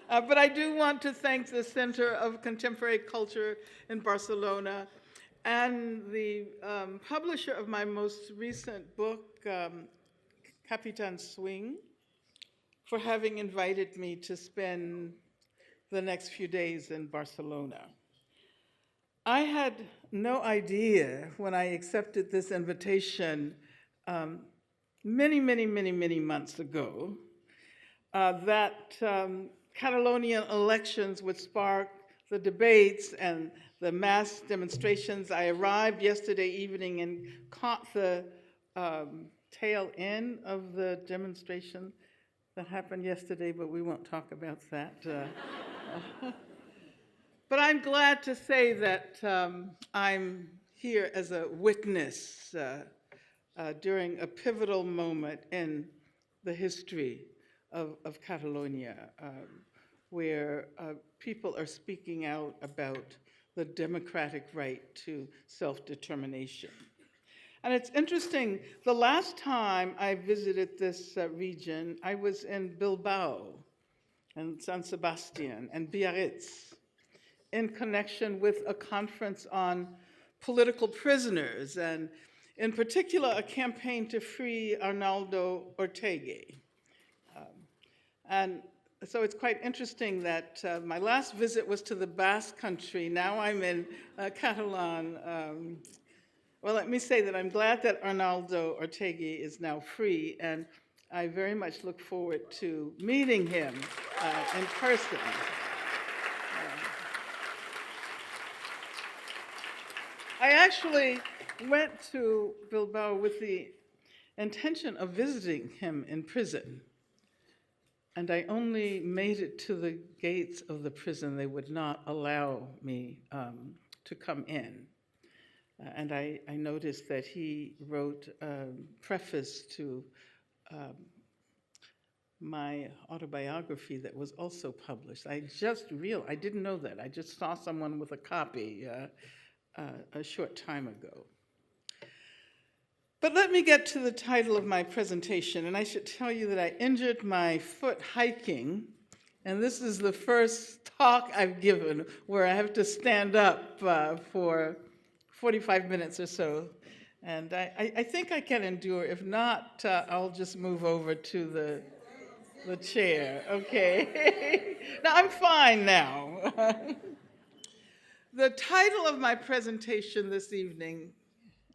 But I do want to thank the Center of Contemporary Culture in Barcelona and the publisher of my most recent book, Capitan Swing, for having invited me to spend the next few days in Barcelona. I had no idea when I accepted this invitation many months ago that Catalonian elections would spark the debates and the mass demonstrations. I arrived yesterday evening and caught the tail end of the demonstration that happened yesterday, but we won't talk about that. But I'm glad to say that I'm here as a witness during a pivotal moment in the history of Catalonia, where people are speaking out about the democratic right to self-determination. And it's interesting, the last time I visited this region, I was in Bilbao and San Sebastian and Biarritz in connection with a conference on political prisoners, and in particular, a campaign to free Arnaldo Ortegui. And so it's quite interesting that my last visit was to the Basque Country. Now I'm in Catalan. Well, let me say that I'm glad that Arnaldo Ortegui is now free, and I very much look forward to meeting him in person. I actually went to Bilbao with the intention of visiting him in prison, and I only made it to the gates of the prison. They would not allow me to come in. And I noticed that he wrote a preface to my autobiography that was also published. I didn't know that. I just saw someone with a copy a short time ago. But let me get to the title of my presentation, and I should tell you that I injured my foot hiking, and this is the first talk I've given where I have to stand up for 45 minutes or so, and I think I can endure. If not, I'll just move over to the chair, okay? Now, I'm fine now. The title of my presentation this evening,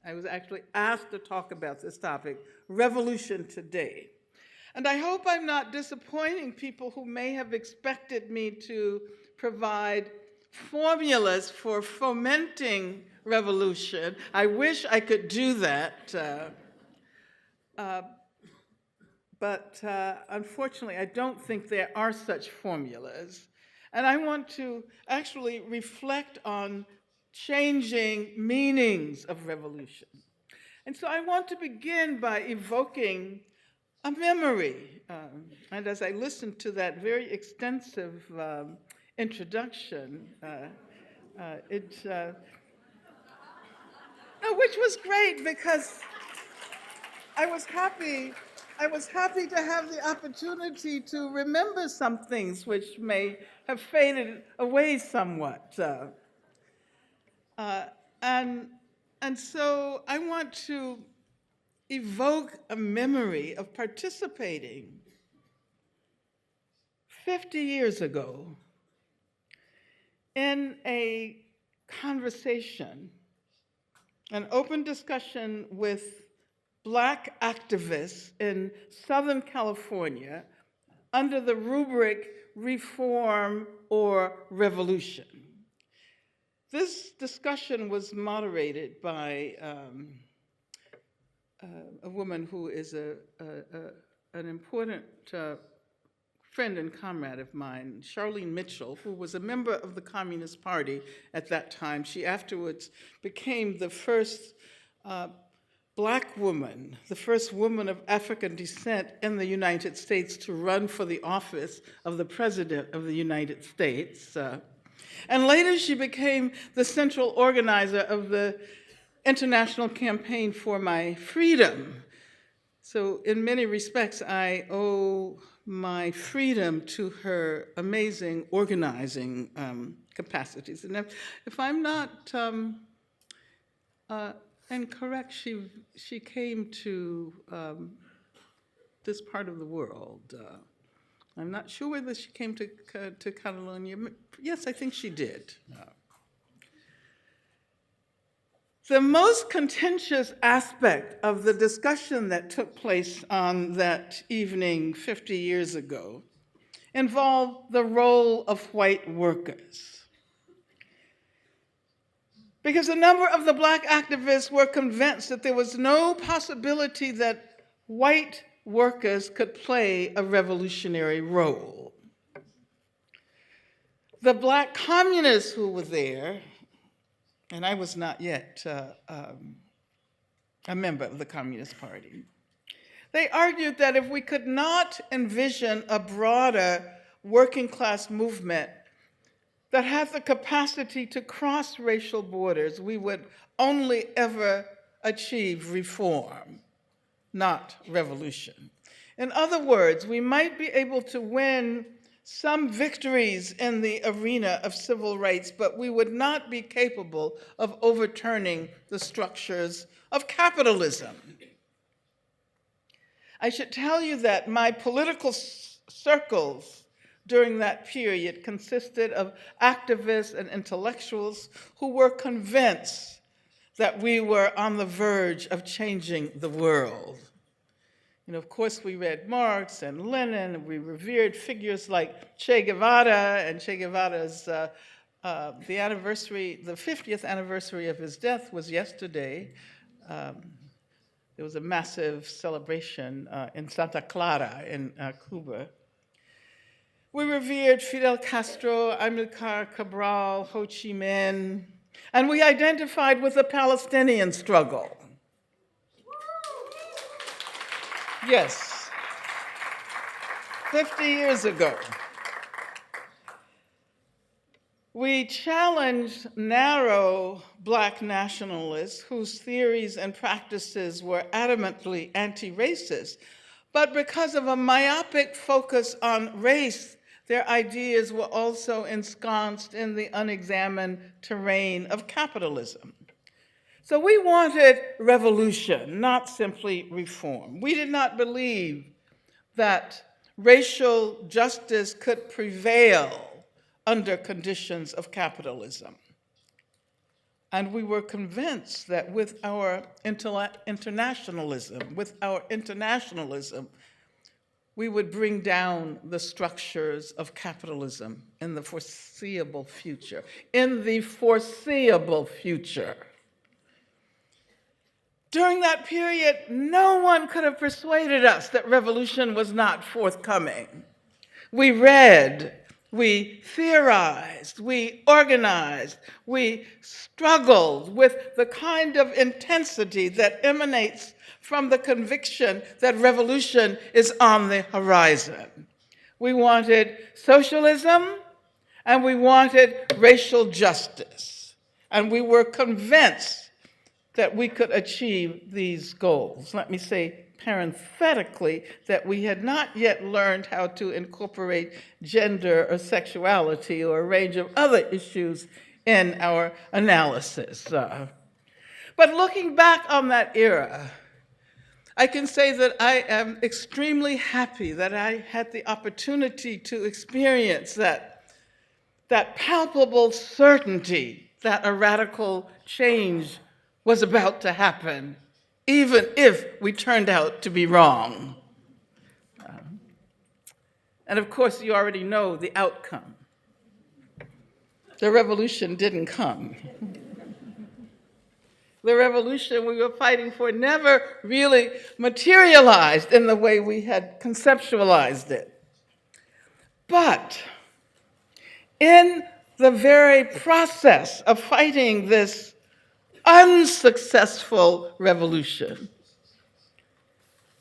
I was actually asked to talk about this topic, Revolution Today. And I hope I'm not disappointing people who may have expected me to provide formulas for fomenting revolution. I wish I could do that, but unfortunately, I don't think there are such formulas. And I want to actually reflect on changing meanings of revolution. And so I want to begin by evoking a memory. And as I listened to that very extensive introduction, which was great because I was happy to have the opportunity to remember some things which may have faded away somewhat. And so I want to evoke a memory of participating 50 years ago in a conversation, an open discussion with Black activists in Southern California under the rubric Reform or Revolution. This discussion was moderated by a woman who is an important friend and comrade of mine, Charlene Mitchell, who was a member of the Communist Party at that time. She afterwards became the first Black woman, the first woman of African descent in the United States to run for the office of the President of the United States. And later she became the central organizer of the International Campaign for My Freedom, So in many respects, I owe my freedom to her amazing organizing capacities. And if I'm not incorrect, she came to this part of the world. I'm not sure whether she came to Catalonia. Yes, I think she did. The most contentious aspect of the discussion that took place on that evening 50 years ago involved the role of white workers. Because a number of the Black activists were convinced that there was no possibility that white workers could play a revolutionary role. The Black communists who were there, and I was not yet a member of the Communist Party, they argued that if we could not envision a broader working class movement that had the capacity to cross racial borders, we would only ever achieve reform, not revolution. In other words, we might be able to win some victories in the arena of civil rights, but we would not be capable of overturning the structures of capitalism. I should tell you that my political circles during that period consisted of activists and intellectuals who were convinced that we were on the verge of changing the world. And of course, we read Marx and Lenin, and we revered figures like Che Guevara, and Che Guevara's, the 50th anniversary of his death was yesterday. There was a massive celebration in Santa Clara in Cuba. We revered Fidel Castro, Amilcar Cabral, Ho Chi Minh, and we identified with the Palestinian struggle. Yes, 50 years ago. We challenged narrow Black nationalists whose theories and practices were adamantly anti-racist, but because of a myopic focus on race, their ideas were also ensconced in the unexamined terrain of capitalism. So we wanted revolution, not simply reform. We did not believe that racial justice could prevail under conditions of capitalism. And we were convinced that with our internationalism, we would bring down the structures of capitalism in the foreseeable future. During that period, no one could have persuaded us that revolution was not forthcoming. We read, we theorized, we organized, we struggled with the kind of intensity that emanates from the conviction that revolution is on the horizon. We wanted socialism, and we wanted racial justice, and we were convinced that we could achieve these goals. Let me say parenthetically that we had not yet learned how to incorporate gender or sexuality or a range of other issues in our analysis. But looking back on that era, I can say that I am extremely happy that I had the opportunity to experience that palpable certainty that a radical change was about to happen, even if we turned out to be wrong. And of course, you already know the outcome. The revolution didn't come. The revolution we were fighting for never really materialized in the way we had conceptualized it. But in the very process of fighting this unsuccessful revolution,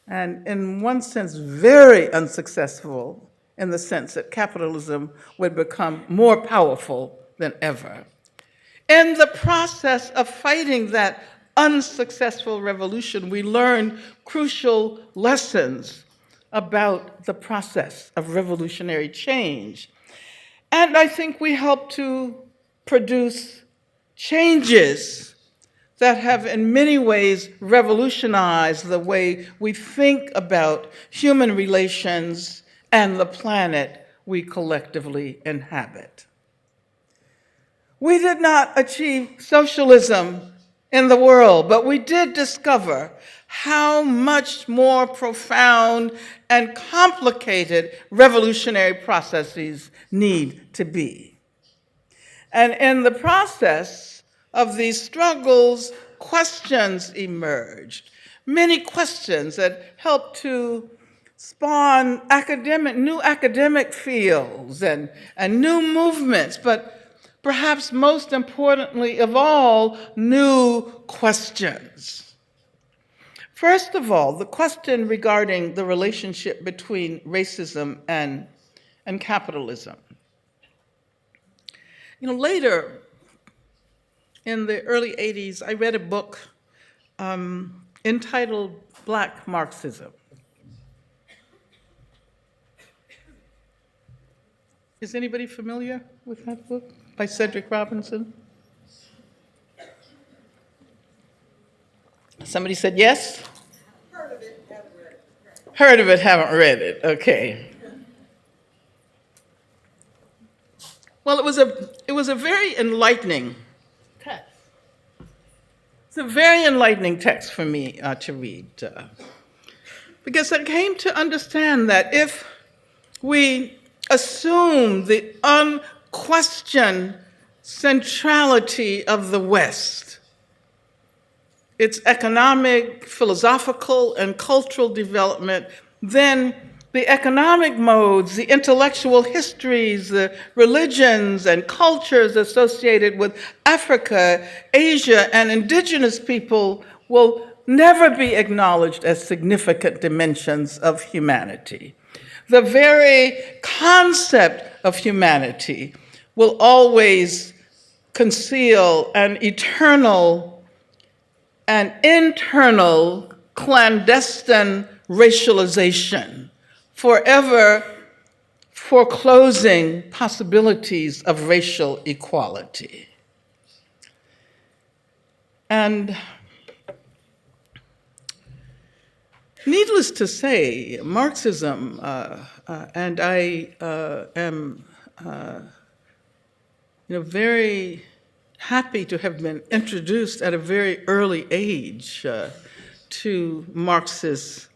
and in one sense, very unsuccessful in the sense that capitalism would become more powerful than ever. In the process of fighting that unsuccessful revolution, we learn crucial lessons about the process of revolutionary change. And I think we help to produce changes that have in many ways revolutionized the way we think about human relations and the planet we collectively inhabit. We did not achieve socialism in the world, but we did discover how much more profound and complicated revolutionary processes need to be. And in the process of these struggles, questions emerged, many questions that helped to spawn new academic fields and new movements, but perhaps most importantly of all, new questions. First of all, the question regarding the relationship between racism and capitalism. Later, in the early 80s, I read a book entitled Black Marxism. Is anybody familiar with that book by Cedric Robinson? Somebody said yes? Heard of it, haven't read it. Heard of it, haven't read it. Okay. Well, it was a very enlightening text. It's a very enlightening text for me to read, because I came to understand that if we assume the unquestioned centrality of the West, its economic, philosophical, and cultural development, then the economic modes, the intellectual histories, the religions and cultures associated with Africa, Asia, and indigenous people will never be acknowledged as significant dimensions of humanity. The very concept of humanity will always conceal an eternal and internal clandestine racialization, forever foreclosing possibilities of racial equality. And needless to say, Marxism, and I am very happy to have been introduced at a very early age to Marxist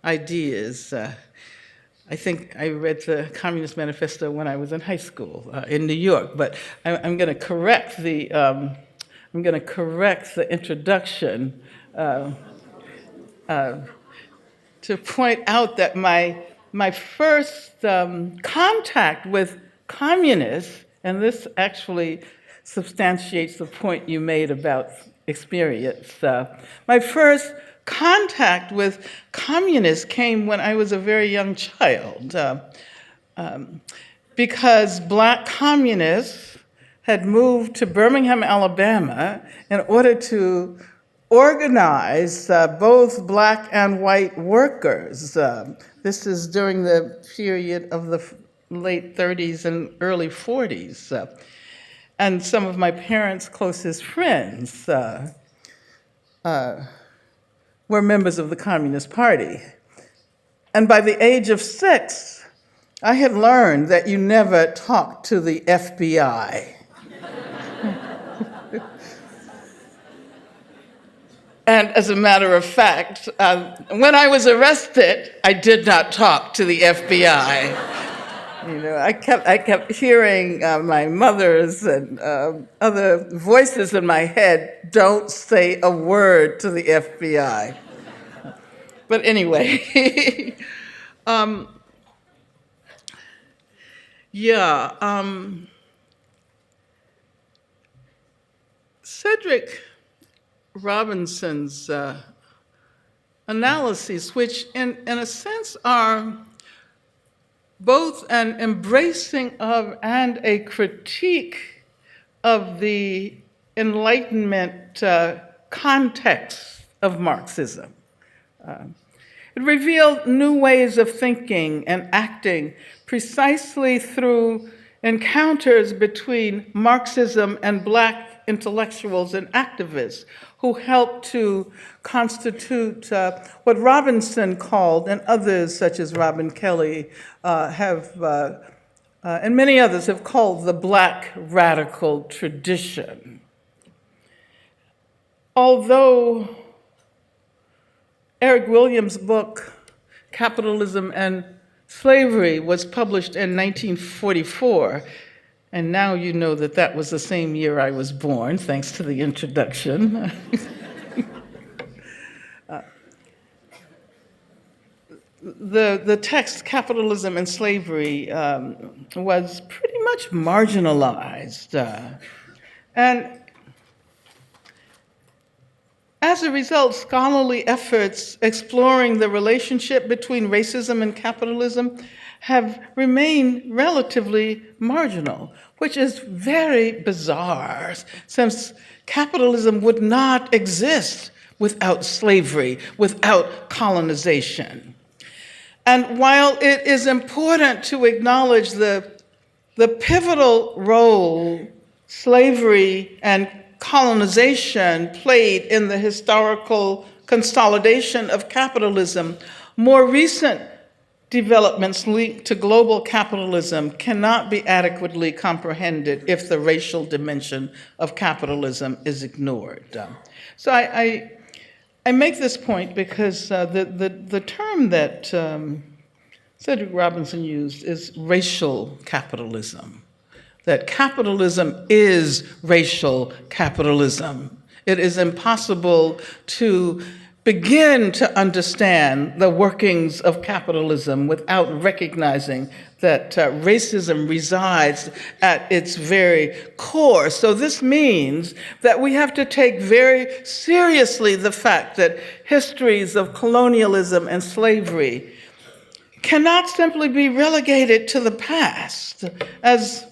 ideas. I think I read the Communist Manifesto when I was in high school in New York, but I'm going to correct the introduction to point out that my first contact with communists, and this actually substantiates the point you made about experience. My first contact with communists came when I was a very young child, because Black communists had moved to Birmingham, Alabama, in order to organize both Black and white workers. This is during the period of the late 30s and early 40s. And some of my parents' closest friends were members of the Communist Party. And by the age of 6, I had learned that you never talk to the FBI. And as a matter of fact, when I was arrested, I did not talk to the FBI. I kept hearing my mother's and other voices in my head, don't say a word to the FBI. But anyway, Cedric Robinson's analyses, which in a sense are both an embracing of and a critique of the Enlightenment context of Marxism. It revealed new ways of thinking and acting precisely through encounters between Marxism and Black intellectuals and activists who helped to constitute what Robinson called, and others such as Robin Kelly and many others have called, the Black radical tradition. Although Eric Williams' book, Capitalism and Slavery, was published in 1944, and now you know that that was the same year I was born, thanks to the introduction. The text, Capitalism and Slavery, was pretty much marginalized. And as a result, scholarly efforts exploring the relationship between racism and capitalism have remained relatively marginal, which is very bizarre, since capitalism would not exist without slavery, without colonization. And while it is important to acknowledge the pivotal role slavery and colonization played in the historical consolidation of capitalism, more recent developments linked to global capitalism cannot be adequately comprehended if the racial dimension of capitalism is ignored. So I make this point because the term that Cedric Robinson used is racial capitalism. That capitalism is racial capitalism. It is impossible to begin to understand the workings of capitalism without recognizing that racism resides at its very core. So this means that we have to take very seriously the fact that histories of colonialism and slavery cannot simply be relegated to the past as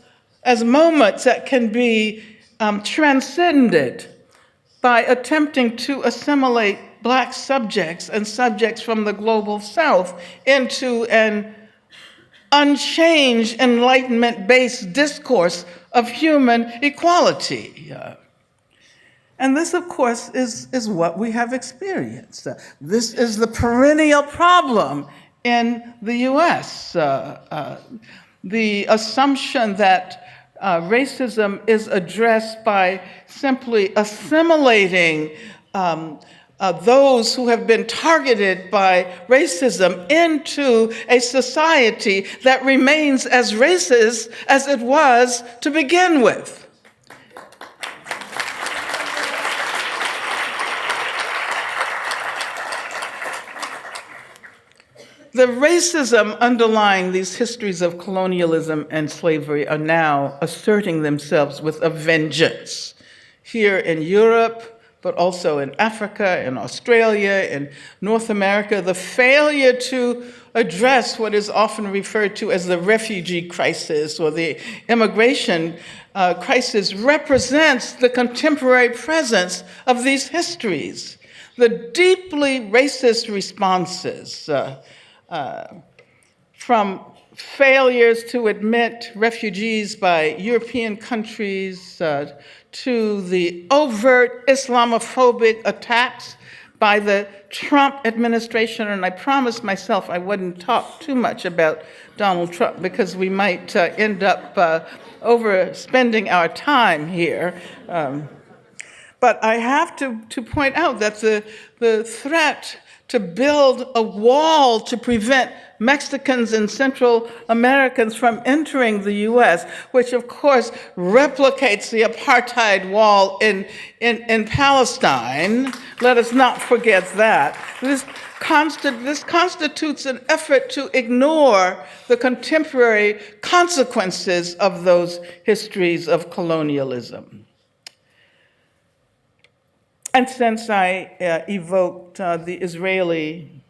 moments that can be transcended by attempting to assimilate Black subjects and subjects from the global South into an unchanged Enlightenment-based discourse of human equality. And this, of course, is what we have experienced. This is the perennial problem in the US. The assumption that racism is addressed by simply assimilating those who have been targeted by racism into a society that remains as racist as it was to begin with. The racism underlying these histories of colonialism and slavery are now asserting themselves with a vengeance. Here in Europe, but also in Africa, in Australia, in North America, the failure to address what is often referred to as the refugee crisis or the immigration crisis represents the contemporary presence of these histories. The deeply racist responses from failures to admit refugees by European countries to the overt Islamophobic attacks by the Trump administration, and I promised myself I wouldn't talk too much about Donald Trump because we might end up overspending our time here. But I have to point out that the threat to build a wall to prevent Mexicans and Central Americans from entering the US, which of course replicates the apartheid wall in Palestine. Let us not forget that. This constitutes an effort to ignore the contemporary consequences of those histories of colonialism. And since I evoked the Israeli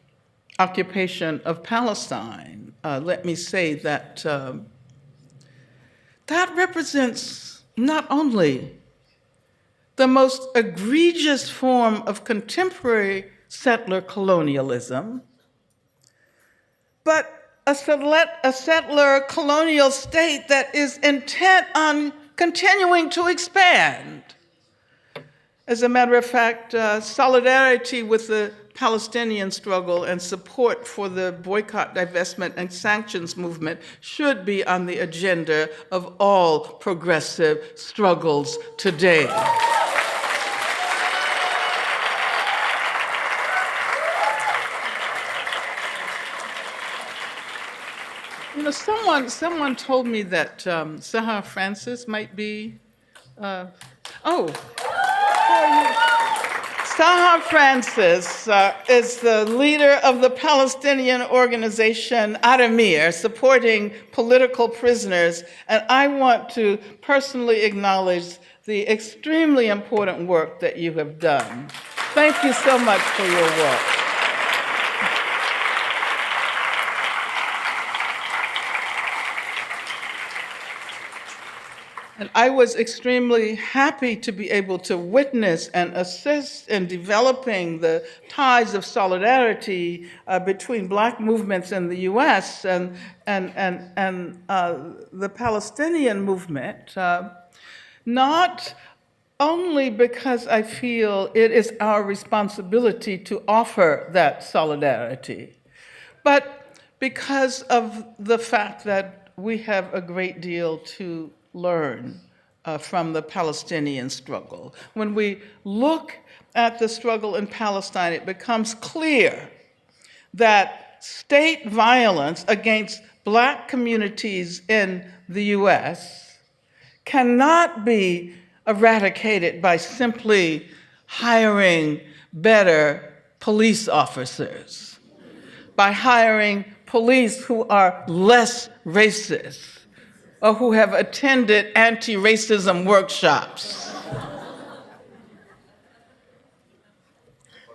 occupation of Palestine, let me say that that represents not only the most egregious form of contemporary settler colonialism, but a settler colonial state that is intent on continuing to expand. As a matter of fact, solidarity with the Palestinian struggle and support for the boycott, divestment, and sanctions movement should be on the agenda of all progressive struggles today. You know, someone told me that Sahar Francis might be, Sahar Francis is the leader of the Palestinian organization Adamir, supporting political prisoners, and I want to personally acknowledge the extremely important work that you have done. Thank you so much for your work. And I was extremely happy to be able to witness and assist in developing the ties of solidarity between Black movements in the US and the Palestinian movement, not only because I feel it is our responsibility to offer that solidarity, but because of the fact that we have a great deal to learn from the Palestinian struggle. When we look at the struggle in Palestine, it becomes clear that state violence against Black communities in the US cannot be eradicated by simply hiring better police officers, by hiring police who are less racist, or who have attended anti-racism workshops.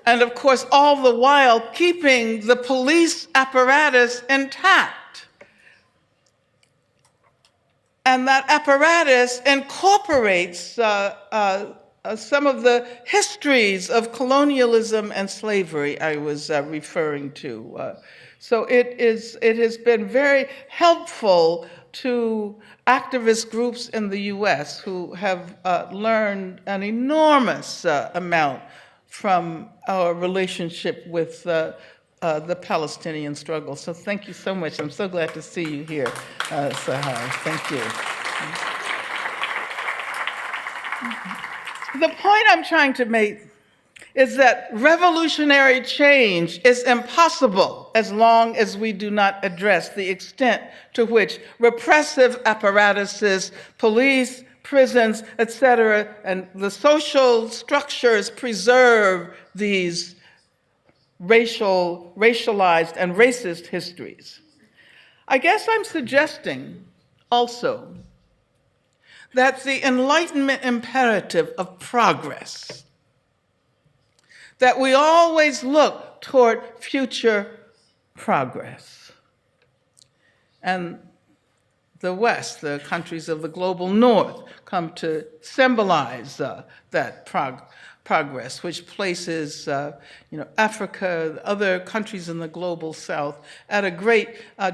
And of course, all the while keeping the police apparatus intact. And that apparatus incorporates some of the histories of colonialism and slavery I was referring to. So it has been very helpful to activist groups in the US who have learned an enormous amount from our relationship with the Palestinian struggle. So thank you so much. I'm so glad to see you here, Sahar. Thank you. The point I'm trying to make is that revolutionary change is impossible as long as we do not address the extent to which repressive apparatuses, police, prisons, etc., and the social structures preserve these racialized and racist histories. I guess I'm suggesting also that the Enlightenment imperative of progress, that we always look toward future progress. And the West, the countries of the global North, come to symbolize that progress, which places Africa, other countries in the global South at a great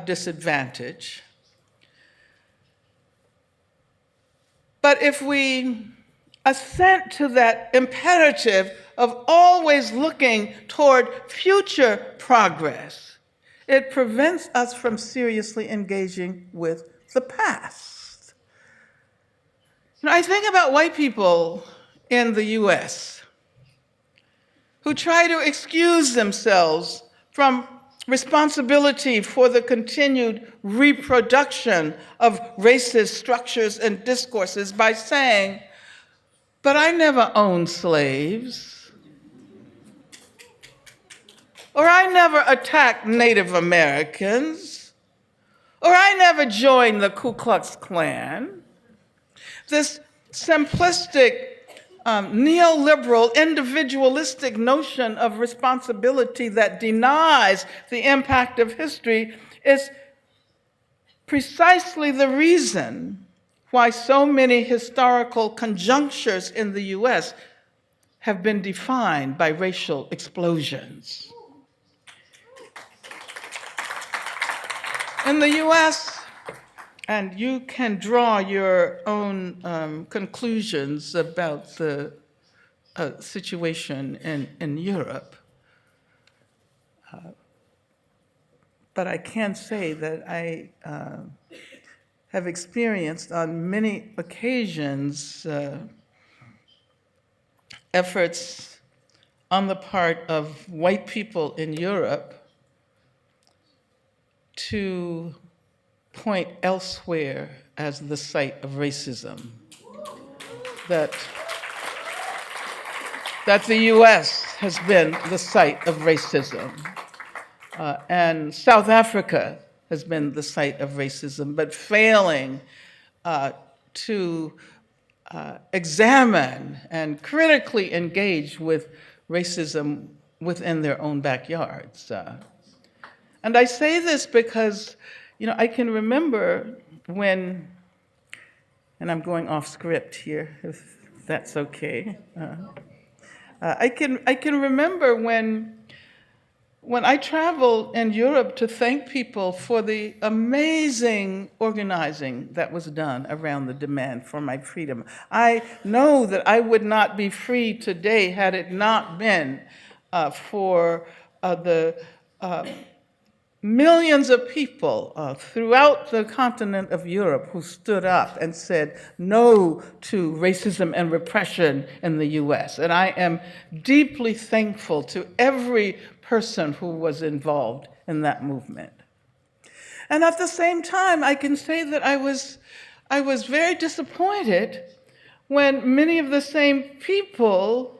disadvantage. But if we assent to that imperative of always looking toward future progress, it prevents us from seriously engaging with the past. I think about white people in the US who try to excuse themselves from responsibility for the continued reproduction of racist structures and discourses by saying, "But I never owned slaves," or "I never attacked Native Americans," or "I never joined the Ku Klux Klan." This simplistic, neoliberal, individualistic notion of responsibility that denies the impact of history is precisely the reason why so many historical conjunctures in the US have been defined by racial explosions. In the US, and you can draw your own conclusions about the situation in Europe, but I can say that I have experienced on many occasions efforts on the part of white people in Europe to point elsewhere as the site of racism, that the US has been the site of racism, and South Africa has been the site of racism, but failing to examine and critically engage with racism within their own backyards. And I say this because, I can remember when, and I'm going off script here, if that's okay. I can remember when I traveled in Europe to thank people for the amazing organizing that was done around the demand for my freedom. I know that I would not be free today had it not been for the millions of people throughout the continent of Europe who stood up and said no to racism and repression in the US. And I am deeply thankful to every person who was involved in that movement. And at the same time, I can say that I was very disappointed when many of the same people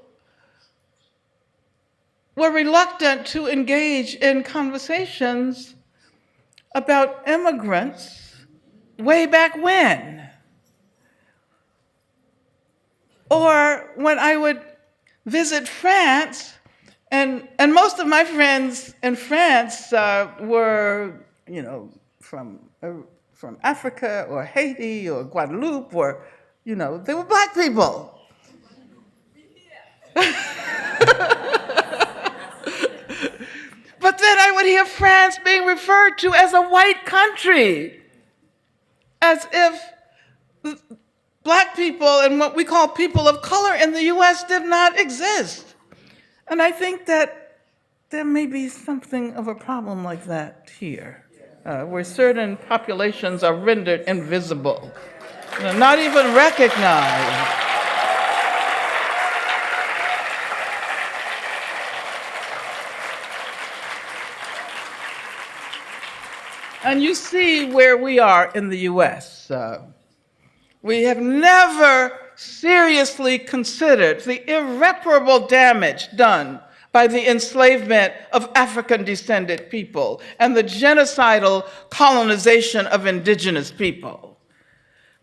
were reluctant to engage in conversations about immigrants way back when. Or when I would visit France, and most of my friends in France were, from Africa or Haiti or Guadeloupe, or, they were Black people. But then I would hear France being referred to as a white country, as if Black people and what we call people of color in the US did not exist. And I think that there may be something of a problem like that here, where certain populations are rendered invisible, not even recognized. And you see where we are in the US. We have never seriously considered the irreparable damage done by the enslavement of African-descended people and the genocidal colonization of indigenous people.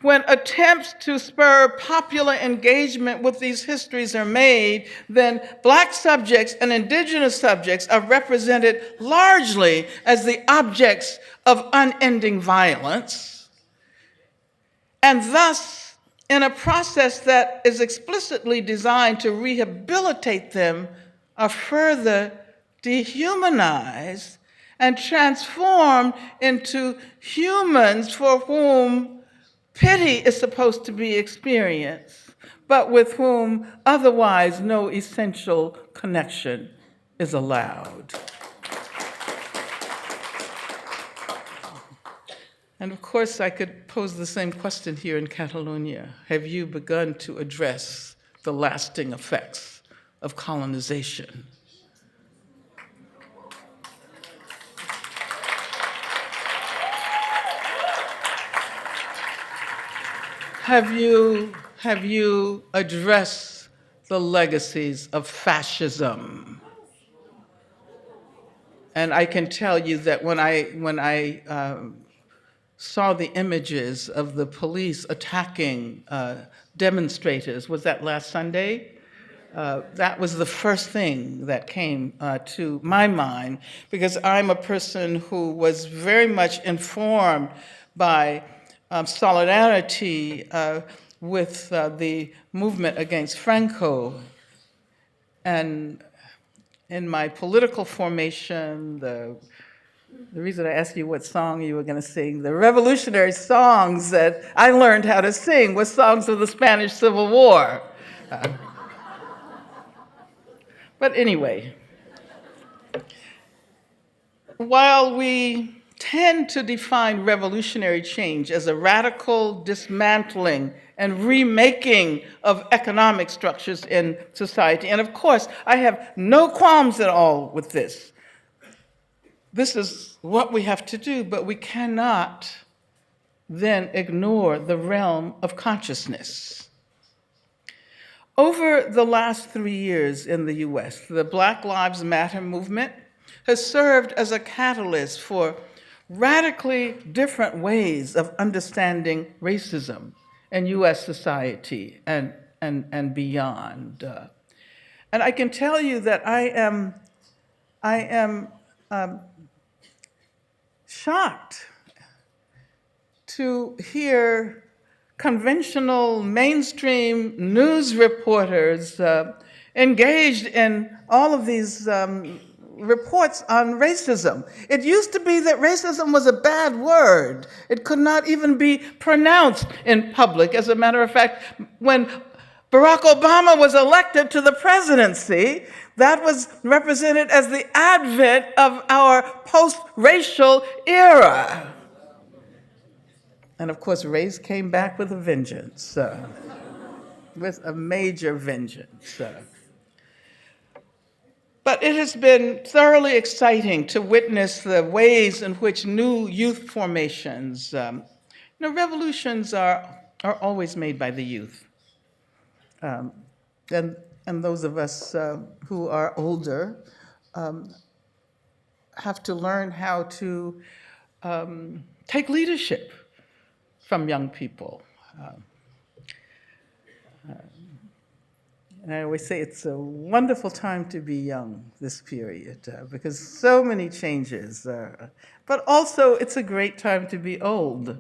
When attempts to spur popular engagement with these histories are made, then Black subjects and indigenous subjects are represented largely as the objects of unending violence, and thus, in a process that is explicitly designed to rehabilitate them, are further dehumanized and transformed into humans for whom pity is supposed to be experienced, but with whom otherwise no essential connection is allowed. And of course, I could pose the same question here in Catalonia. Have you begun to address the lasting effects of colonization? Have you addressed the legacies of fascism? And I can tell you that when I saw the images of the police attacking demonstrators, was that last Sunday? That was the first thing that came to my mind, because I'm a person who was very much informed by solidarity with the movement against Franco. And in my political formation, the reason I asked you what song you were going to sing, the revolutionary songs that I learned how to sing were songs of the Spanish Civil War. But anyway, while we tend to define revolutionary change as a radical dismantling and remaking of economic structures in society, and of course, I have no qualms at all with this. This is what we have to do, but we cannot then ignore the realm of consciousness. Over the last 3 years in the US, the Black Lives Matter movement has served as a catalyst for radically different ways of understanding racism in US society and beyond. And I can tell you that I am shocked to hear conventional mainstream news reporters engaged in all of these reports on racism. It used to be that racism was a bad word. It could not even be pronounced in public. As a matter of fact, when Barack Obama was elected to the presidency, that was represented as the advent of our post-racial era. And of course, race came back with a vengeance, with a major vengeance. But it has been thoroughly exciting to witness the ways in which new youth formations, revolutions are always made by the youth. And those of us who are older have to learn how to take leadership from young people. And I always say it's a wonderful time to be young, this period, because so many changes. But also, it's a great time to be old,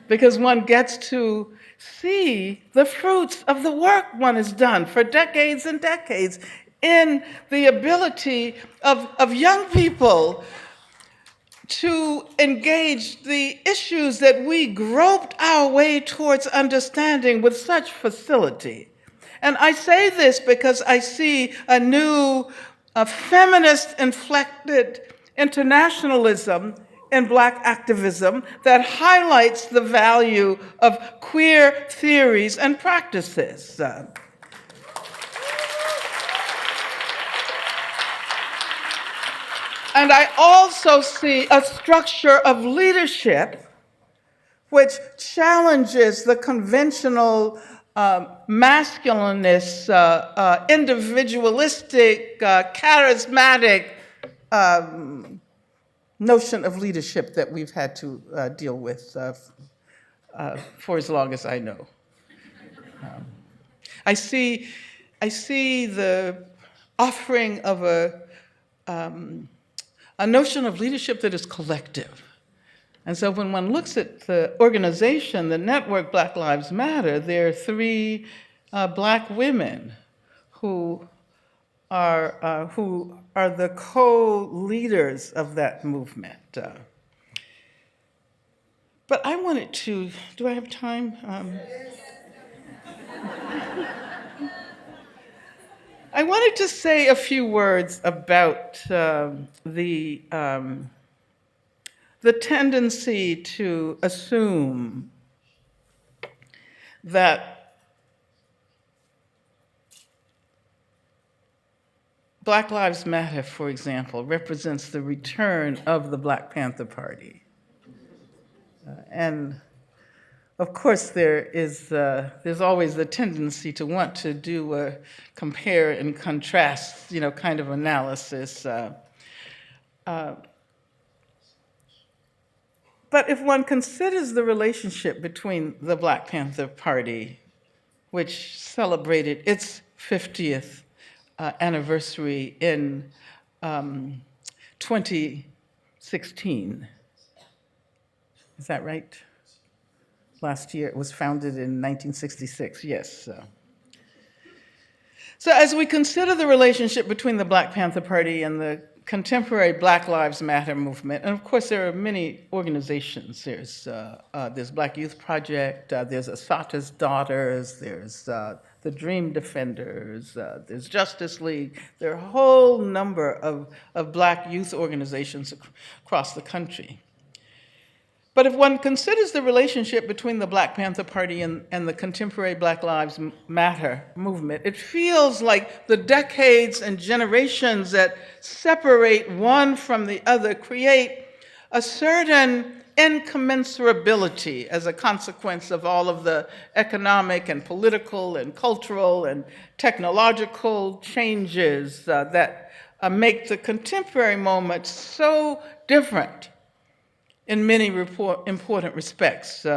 because one gets to see the fruits of the work one has done for decades and decades in the ability of young people to engage the issues that we groped our way towards understanding with such facility. And I say this because I see a new feminist-inflected internationalism in Black activism that highlights the value of queer theories and practices. And I also see a structure of leadership which challenges the conventional masculinist, individualistic, charismatic notion of leadership that we've had to deal with for as long as I know. I see the offering of a notion of leadership that is collective. And so when one looks at the organization, the network Black Lives Matter, there are 3 Black women who are the co-leaders of that movement. But I wanted to, do I have time? I wanted to say a few words about the tendency to assume that Black Lives Matter, for example, represents the return of the Black Panther Party. And of course, there's always the tendency to want to do a compare and contrast, kind of analysis. But if one considers the relationship between the Black Panther Party, which celebrated its 50th anniversary in 2016, is that right? last year. It was founded in 1966, yes. So as we consider the relationship between the Black Panther Party and the contemporary Black Lives Matter movement, and of course there are many organizations. There's Black Youth Project, there's Assata's Daughters, there's the Dream Defenders, there's Justice League. There are a whole number of Black youth organizations across the country. But if one considers the relationship between the Black Panther Party and the contemporary Black Lives Matter movement, it feels like the decades and generations that separate one from the other create a certain incommensurability as a consequence of all of the economic and political and cultural and technological changes that make the contemporary moment so different in many important respects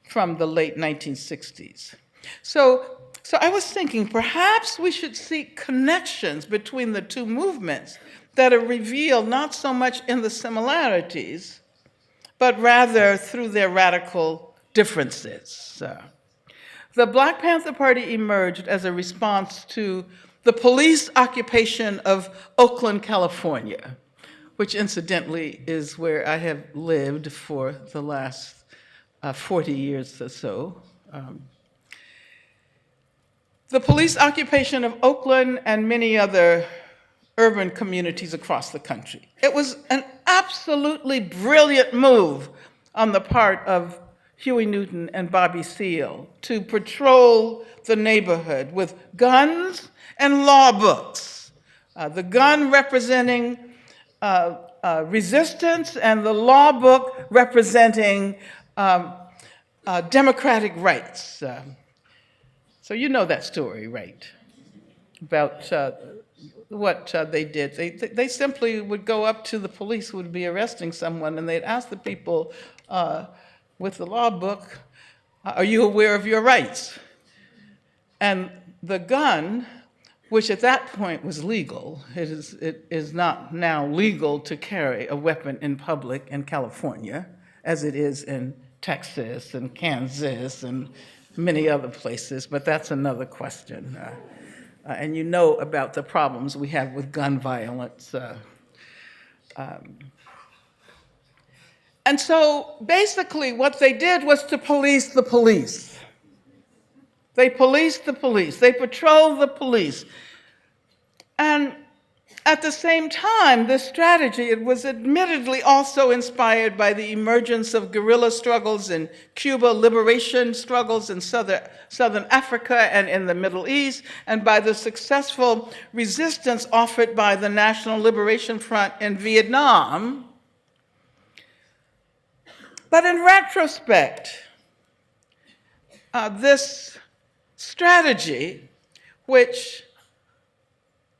from the late 1960s. So I was thinking perhaps we should seek connections between the two movements that are revealed not so much in the similarities, but rather through their radical differences. The Black Panther Party emerged as a response to the police occupation of Oakland, California, which incidentally is where I have lived for the last 40 years or so. The police occupation of Oakland and many other urban communities across the country. It was an absolutely brilliant move on the part of Huey Newton and Bobby Seale to patrol the neighborhood with guns and law books. The gun representing resistance and the law book representing democratic rights. So you know that story, right? About what they did. They simply would go up to the police who would be arresting someone, and they'd ask the people with the law book, are you aware of your rights? And the gun, which at that point was legal, it is not now legal to carry a weapon in public in California, as it is in Texas and Kansas and many other places, but that's another question. And you know about the problems we have with gun violence. And so basically what they did was to police the police. They policed the police. They patrolled the police. And at the same time, this strategy, it was admittedly also inspired by the emergence of guerrilla struggles in Cuba, liberation struggles in Southern Africa and in the Middle East, and by the successful resistance offered by the National Liberation Front in Vietnam. But in retrospect, this strategy, which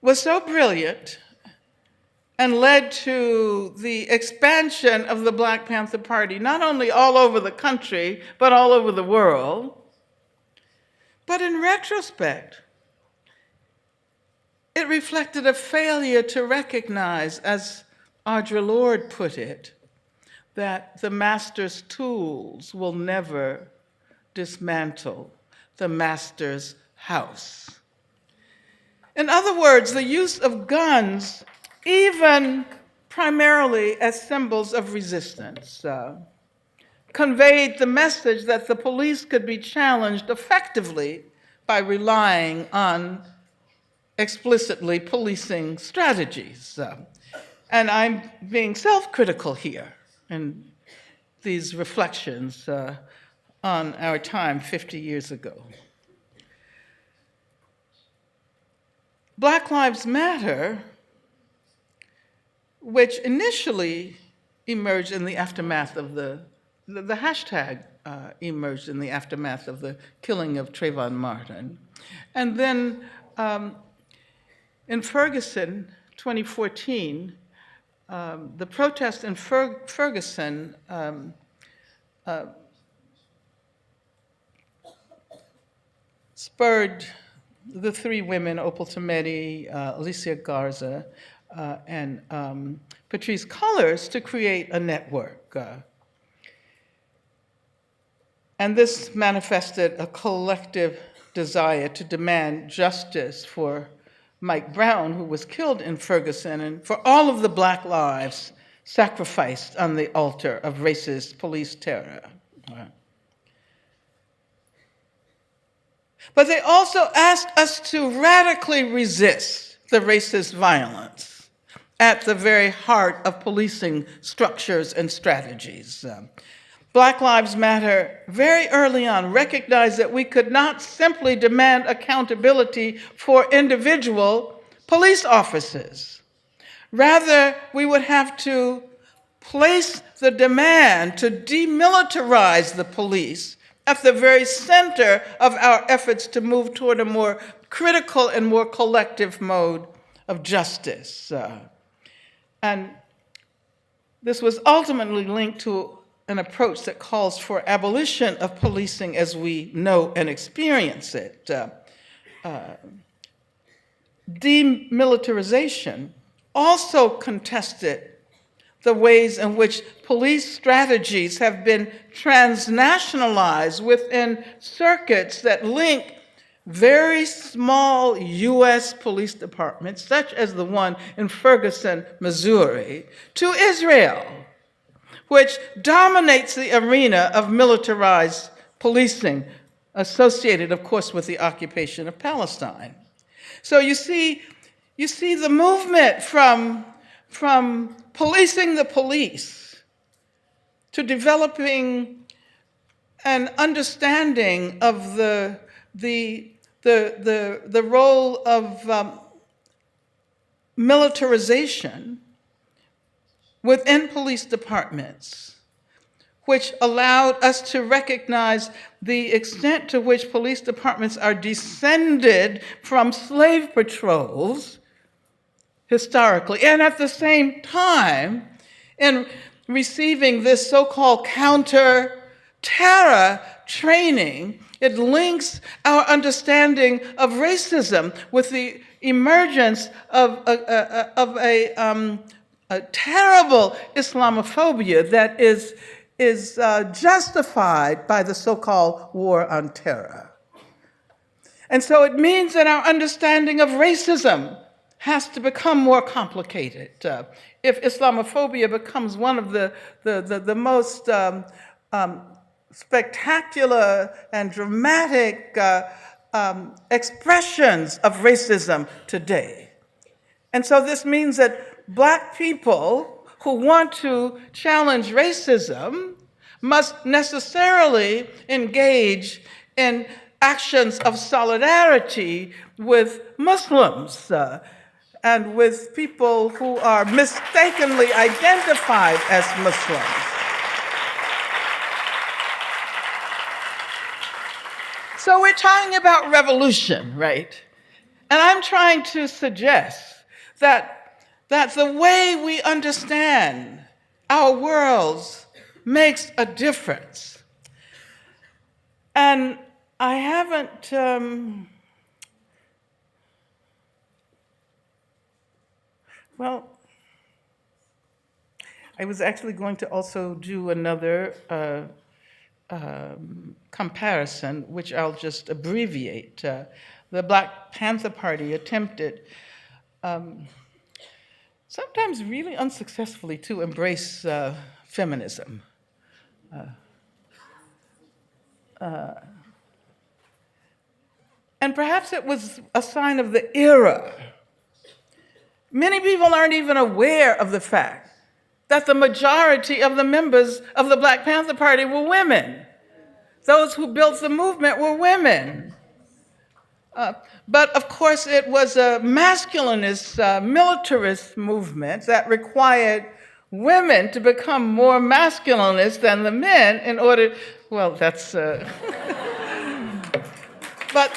was so brilliant and led to the expansion of the Black Panther Party, not only all over the country, but all over the world. But in retrospect, it reflected a failure to recognize, as Audre Lorde put it, that the master's tools will never dismantle the master's house. In other words, the use of guns, even primarily as symbols of resistance, conveyed the message that the police could be challenged effectively by relying on explicitly policing strategies. And I'm being self-critical here in these reflections on our time 50 years ago. Black Lives Matter, which initially emerged in the aftermath of the hashtag emerged in the aftermath of the killing of Trayvon Martin. And then in Ferguson, 2014, the protest in Ferguson spurred the three women, Opal Tometi, Alicia Garza, and Patrisse Cullors, to create a network. And this manifested a collective desire to demand justice for Mike Brown, who was killed in Ferguson, and for all of the Black lives sacrificed on the altar of racist police terror. But they also asked us to radically resist the racist violence at the very heart of policing structures and strategies. Black Lives Matter very early on recognized that we could not simply demand accountability for individual police officers. Rather, we would have to place the demand to demilitarize the police at the very center of our efforts to move toward a more critical and more collective mode of justice. And this was ultimately linked to an approach that calls for abolition of policing as we know and experience it. Demilitarization also contested the ways in which police strategies have been transnationalized within circuits that link very small US police departments, such as the one in Ferguson, Missouri, to Israel, which dominates the arena of militarized policing, associated, of course, with the occupation of Palestine. So you see the movement from policing the police to developing an understanding of the role of militarization within police departments, which allowed us to recognize the extent to which police departments are descended from slave patrols historically, and at the same time, in receiving this so-called counter-terror training, it links our understanding of racism with the emergence of a terrible Islamophobia that is justified by the so-called war on terror. And so it means that our understanding of racism has to become more complicated. If Islamophobia becomes one of the most spectacular and dramatic expressions of racism today. And so this means that Black people who want to challenge racism must necessarily engage in actions of solidarity with Muslims and with people who are mistakenly identified as Muslims. So we're talking about revolution, right? And I'm trying to suggest that the way we understand our worlds makes a difference. And I haven't, well, I was actually going to also do another comparison, which I'll just abbreviate. The Black Panther Party attempted, sometimes really unsuccessfully, to embrace feminism. And perhaps it was a sign of the era. Many people aren't even aware of the fact that the majority of the members of the Black Panther Party were women. Those who built the movement were women. But of course, it was a masculinist, militarist movement that required women to become more masculinist than the men in order, well, that's, but,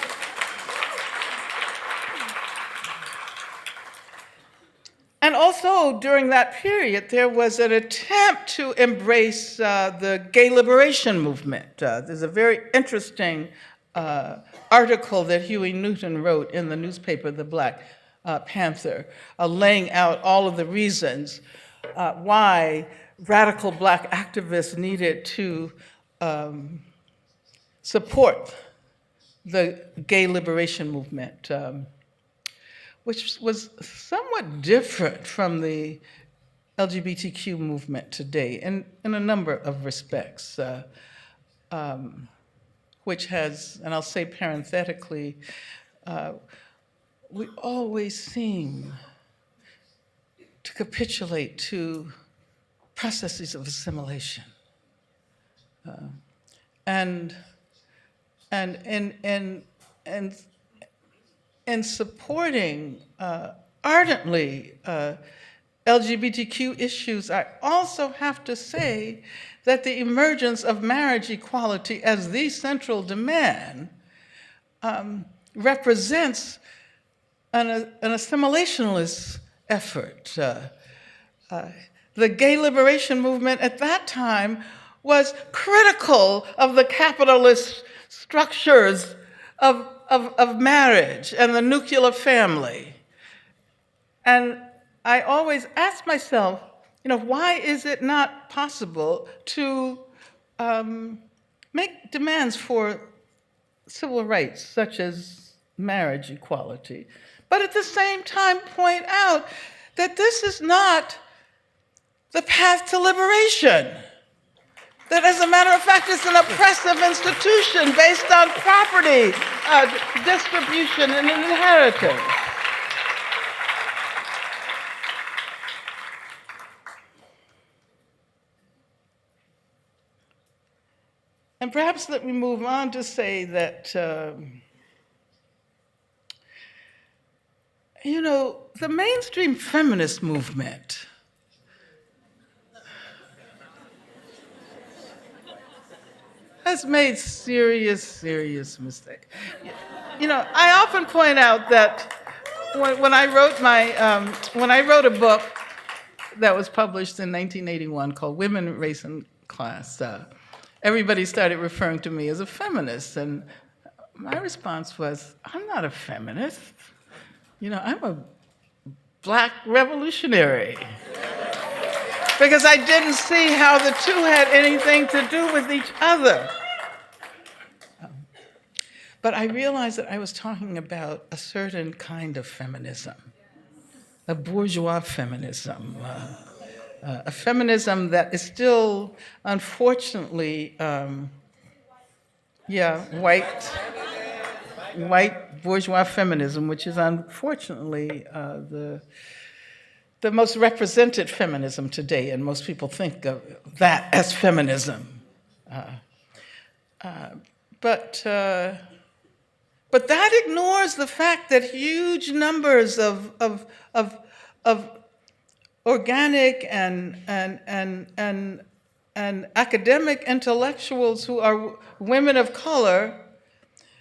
and also during that period, there was an attempt to embrace the gay liberation movement. There's a very interesting article that Huey Newton wrote in the newspaper, The Black Panther, laying out all of the reasons why radical Black activists needed to support the gay liberation movement, which was somewhat different from the LGBTQ movement today in a number of respects, which has, and I'll say parenthetically, we always seem to capitulate to processes of assimilation. And supporting ardently LGBTQ issues, I also have to say that the emergence of marriage equality as the central demand represents an assimilationist effort. The gay liberation movement at that time was critical of the capitalist structures of marriage and the nuclear family. And I always ask myself, why is it not possible to make demands for civil rights, such as marriage equality, but at the same time point out that this is not the path to liberation? That, as a matter of fact, it's an oppressive institution based on property distribution and inheritance. And perhaps let me move on to say that, the mainstream feminist movement has made serious mistakes. I often point out that when I wrote a book that was published in 1981 called Women, Race, and Class, everybody started referring to me as a feminist, and my response was, I'm not a feminist. I'm a Black revolutionary. Because I didn't see how the two had anything to do with each other. But I realized that I was talking about a certain kind of feminism, a bourgeois feminism, a feminism that is still, unfortunately, white bourgeois feminism, which is unfortunately the most represented feminism today, and most people think of that as feminism. But that ignores the fact that huge numbers of organic and academic intellectuals who are women of color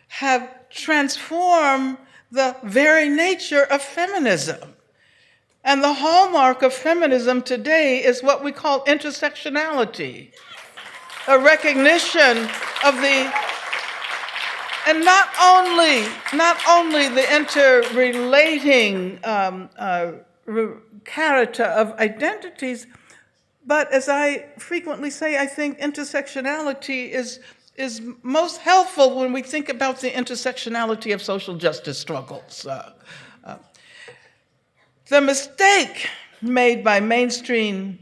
have transformed the very nature of feminism. And the hallmark of feminism today is what we call intersectionality, a recognition of and not only the interrelating character of identities, but as I frequently say, I think intersectionality is most helpful when we think about the intersectionality of social justice struggles. The mistake made by mainstream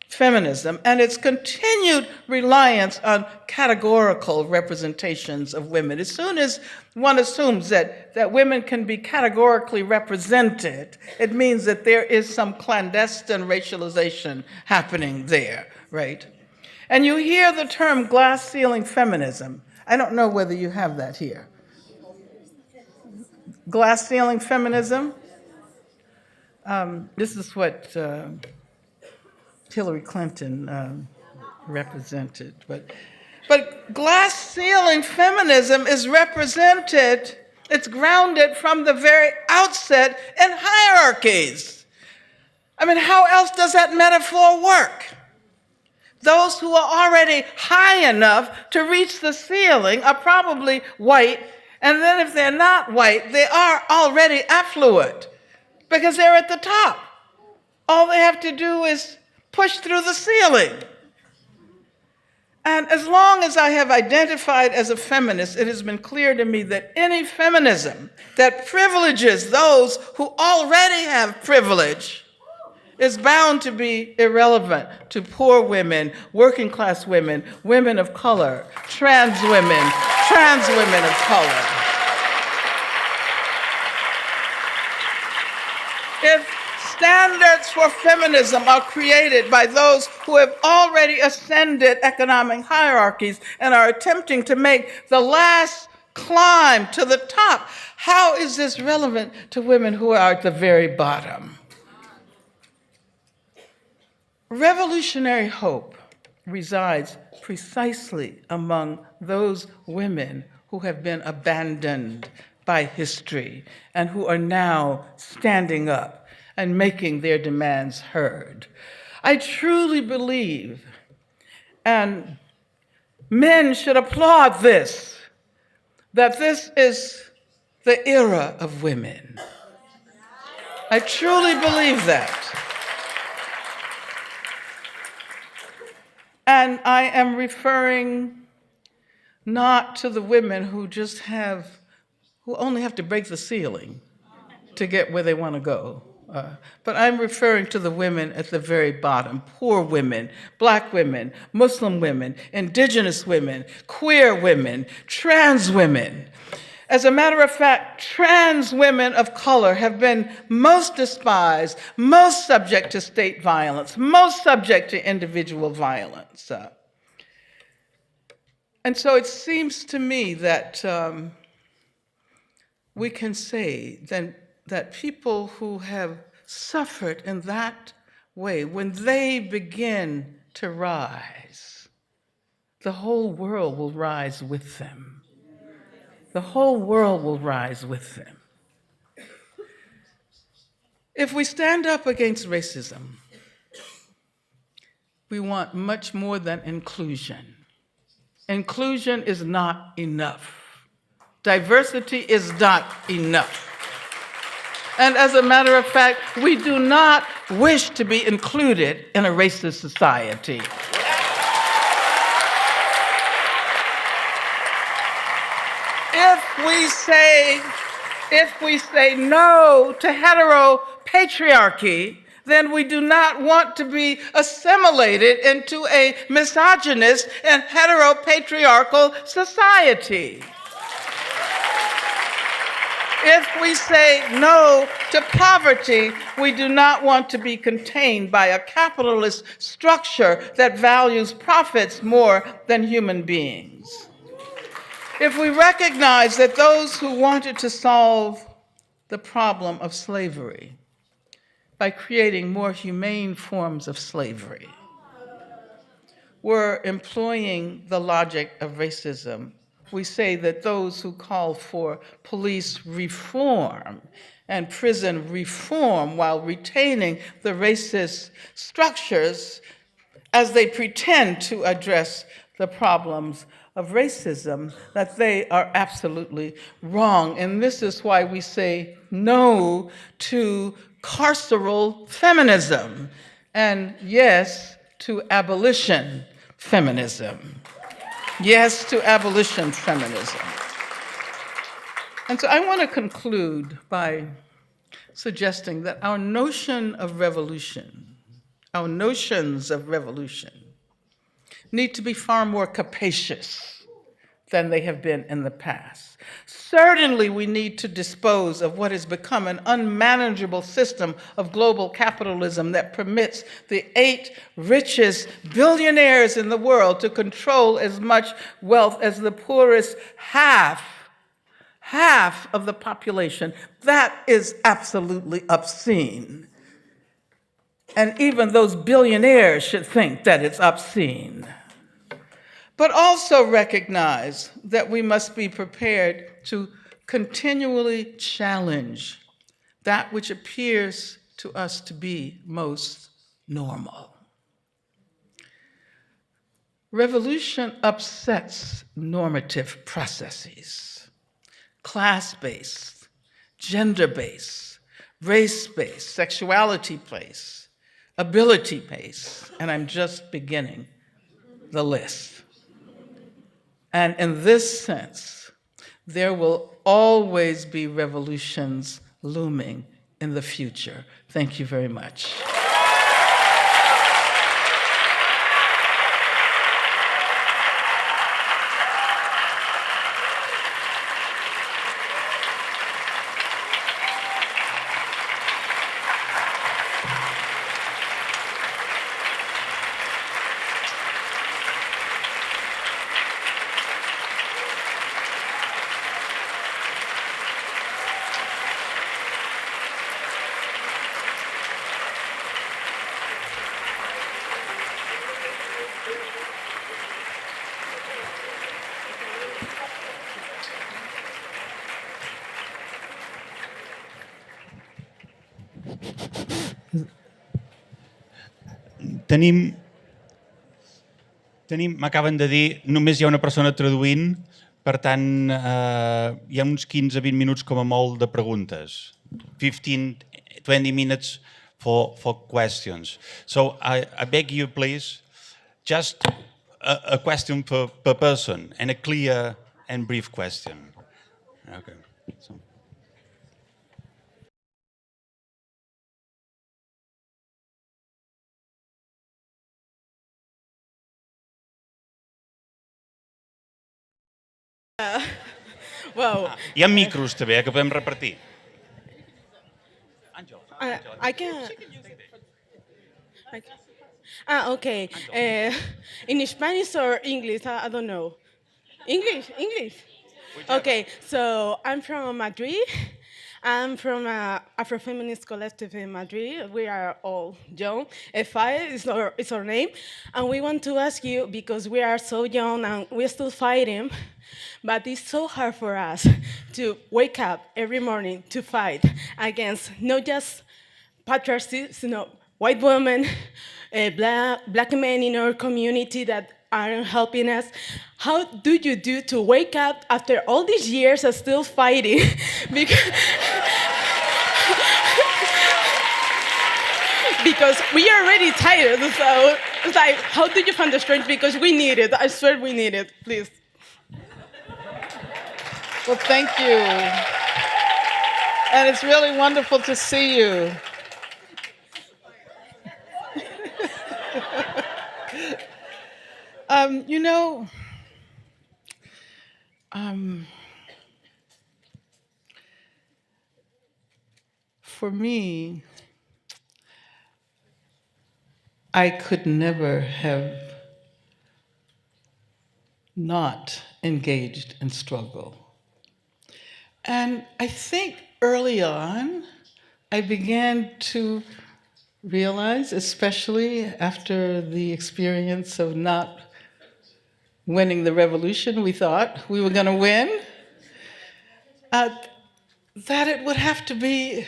feminism and its continued reliance on categorical representations of women. As soon as one assumes that women can be categorically represented, it means that there is some clandestine racialization happening there, right? And you hear the term glass ceiling feminism. I don't know whether you have that here. Glass ceiling feminism. This is what Hillary Clinton represented. But glass ceiling feminism is represented, it's grounded from the very outset in hierarchies. I mean, how else does that metaphor work? Those who are already high enough to reach the ceiling are probably white, and then if they're not white, they are already affluent because they're at the top. All they have to do is push through the ceiling. And as long as I have identified as a feminist, it has been clear to me that any feminism that privileges those who already have privilege is bound to be irrelevant to poor women, working class women, women of color, trans women of color. If standards for feminism are created by those who have already ascended economic hierarchies and are attempting to make the last climb to the top, how is this relevant to women who are at the very bottom? Revolutionary hope resides precisely among those women who have been abandoned by history and who are now standing up and making their demands heard. I truly believe, and men should applaud this, that this is the era of women. I truly believe that. And I am referring not to the women who only have to break the ceiling to get where they want to go. But I'm referring to the women at the very bottom, poor women, Black women, Muslim women, indigenous women, queer women, trans women. As a matter of fact, trans women of color have been most despised, most subject to state violence, most subject to individual violence. And so it seems to me that we can say that people who have suffered in that way, when they begin to rise, the whole world will rise with them. The whole world will rise with them. If we stand up against racism, we want much more than inclusion. Inclusion is not enough. Diversity is not enough. And as a matter of fact, we do not wish to be included in a racist society. If we say no to heteropatriarchy, then we do not want to be assimilated into a misogynist and heteropatriarchal society. If we say no to poverty, we do not want to be contained by a capitalist structure that values profits more than human beings. If we recognize that those who wanted to solve the problem of slavery by creating more humane forms of slavery were employing the logic of racism, we say that those who call for police reform and prison reform while retaining the racist structures as they pretend to address the problems of racism, that they are absolutely wrong. And this is why we say no to carceral feminism and yes to abolition feminism. Yes to abolition feminism. And so I want to conclude by suggesting that our notions of revolution need to be far more capacious than they have been in the past. Certainly, we need to dispose of what has become an unmanageable system of global capitalism that permits the 8 richest billionaires in the world to control as much wealth as the poorest half of the population. That is absolutely obscene. And even those billionaires should think that it's obscene. But also recognize that we must be prepared to continually challenge that which appears to us to be most normal. Revolution upsets normative processes, class-based, gender-based, race-based, sexuality-based, ability-based, and I'm just beginning the list. And in this sense, there will always be revolutions looming in the future. Thank you very much. M'acaben de dir, només hi ha una persona traduint, per tant, hi ha uns 15-20 minuts com a molt de preguntes. 15-20 minutes for questions. So I beg you, please, just a question per person, and a clear and brief question. Okay. So. Well, Hi ha micros també, que podem repartir. I can. Okay. In Spanish or English? I don't know. English. Okay, so I'm from Madrid. I'm from Afrofeminist collective in Madrid. We are all young. F5 is our name. And we want to ask you, because we are so young and we're still fighting, but it's so hard for us to wake up every morning to fight against not just patriarchy, white women, black men in our community that aren't helping us. How do you do to wake up after all these years of still fighting? Because we are already tired, so it's like, how do you find the strength? Because we need it. I swear we need it, please. Well, thank you. And it's really wonderful to see you. For me, I could never have not engaged in struggle. And I think early on, I began to realize, especially after the experience of not winning the revolution we thought we were going to win, that it would have to be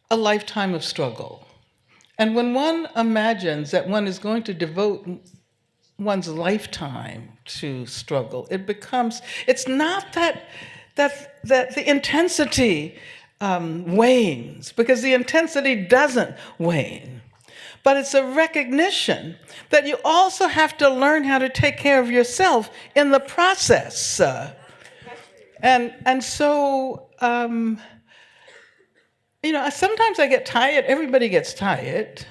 a lifetime of struggle. And when one imagines that one is going to devote one's lifetime to struggle, it's not that the intensity wanes, because the intensity doesn't wane. But it's a recognition that you also have to learn how to take care of yourself in the process. And so, sometimes I get tired. Everybody gets tired.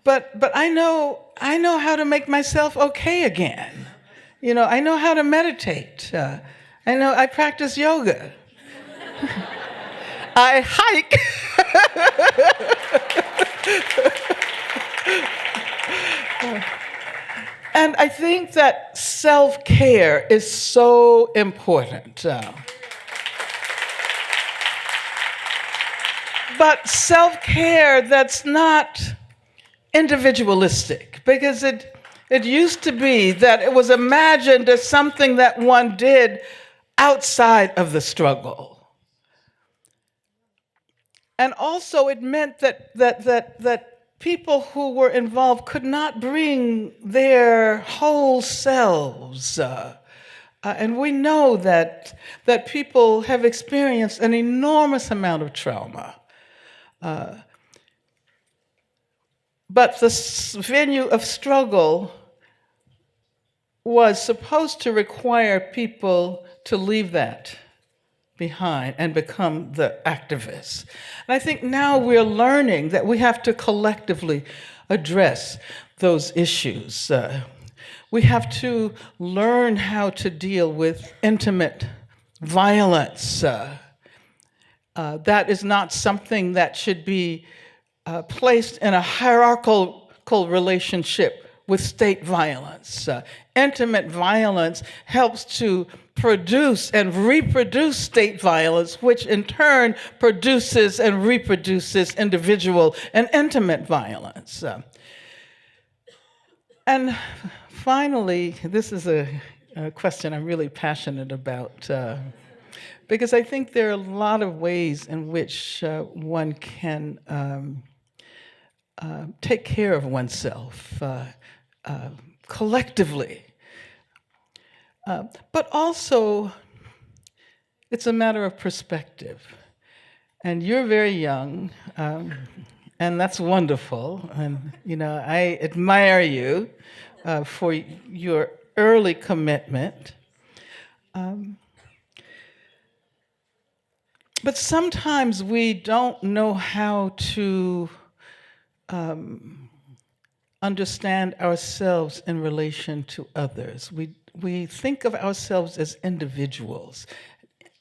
But I know how to make myself okay again. I know how to meditate. I practice yoga. I hike. And I think that self-care is so important. But self-care that's not individualistic, because it used to be that it was imagined as something that one did outside of the struggle. And also it meant that people who were involved could not bring their whole selves. And we know that people have experienced an enormous amount of trauma. But the venue of struggle was supposed to require people to leave that behind and become the activists. And I think now we're learning that we have to collectively address those issues. We have to learn how to deal with intimate violence. That is not something that should be placed in a hierarchical relationship with state violence. Intimate violence helps to produce and reproduce state violence, which in turn produces and reproduces individual and intimate violence. And finally, this is a question I'm really passionate about, because I think there are a lot of ways in which one can take care of oneself collectively. But also, it's a matter of perspective. And you're very young, and that's wonderful. And I admire you for your early commitment. But sometimes we don't know how to understand ourselves in relation to others. We think of ourselves as individuals.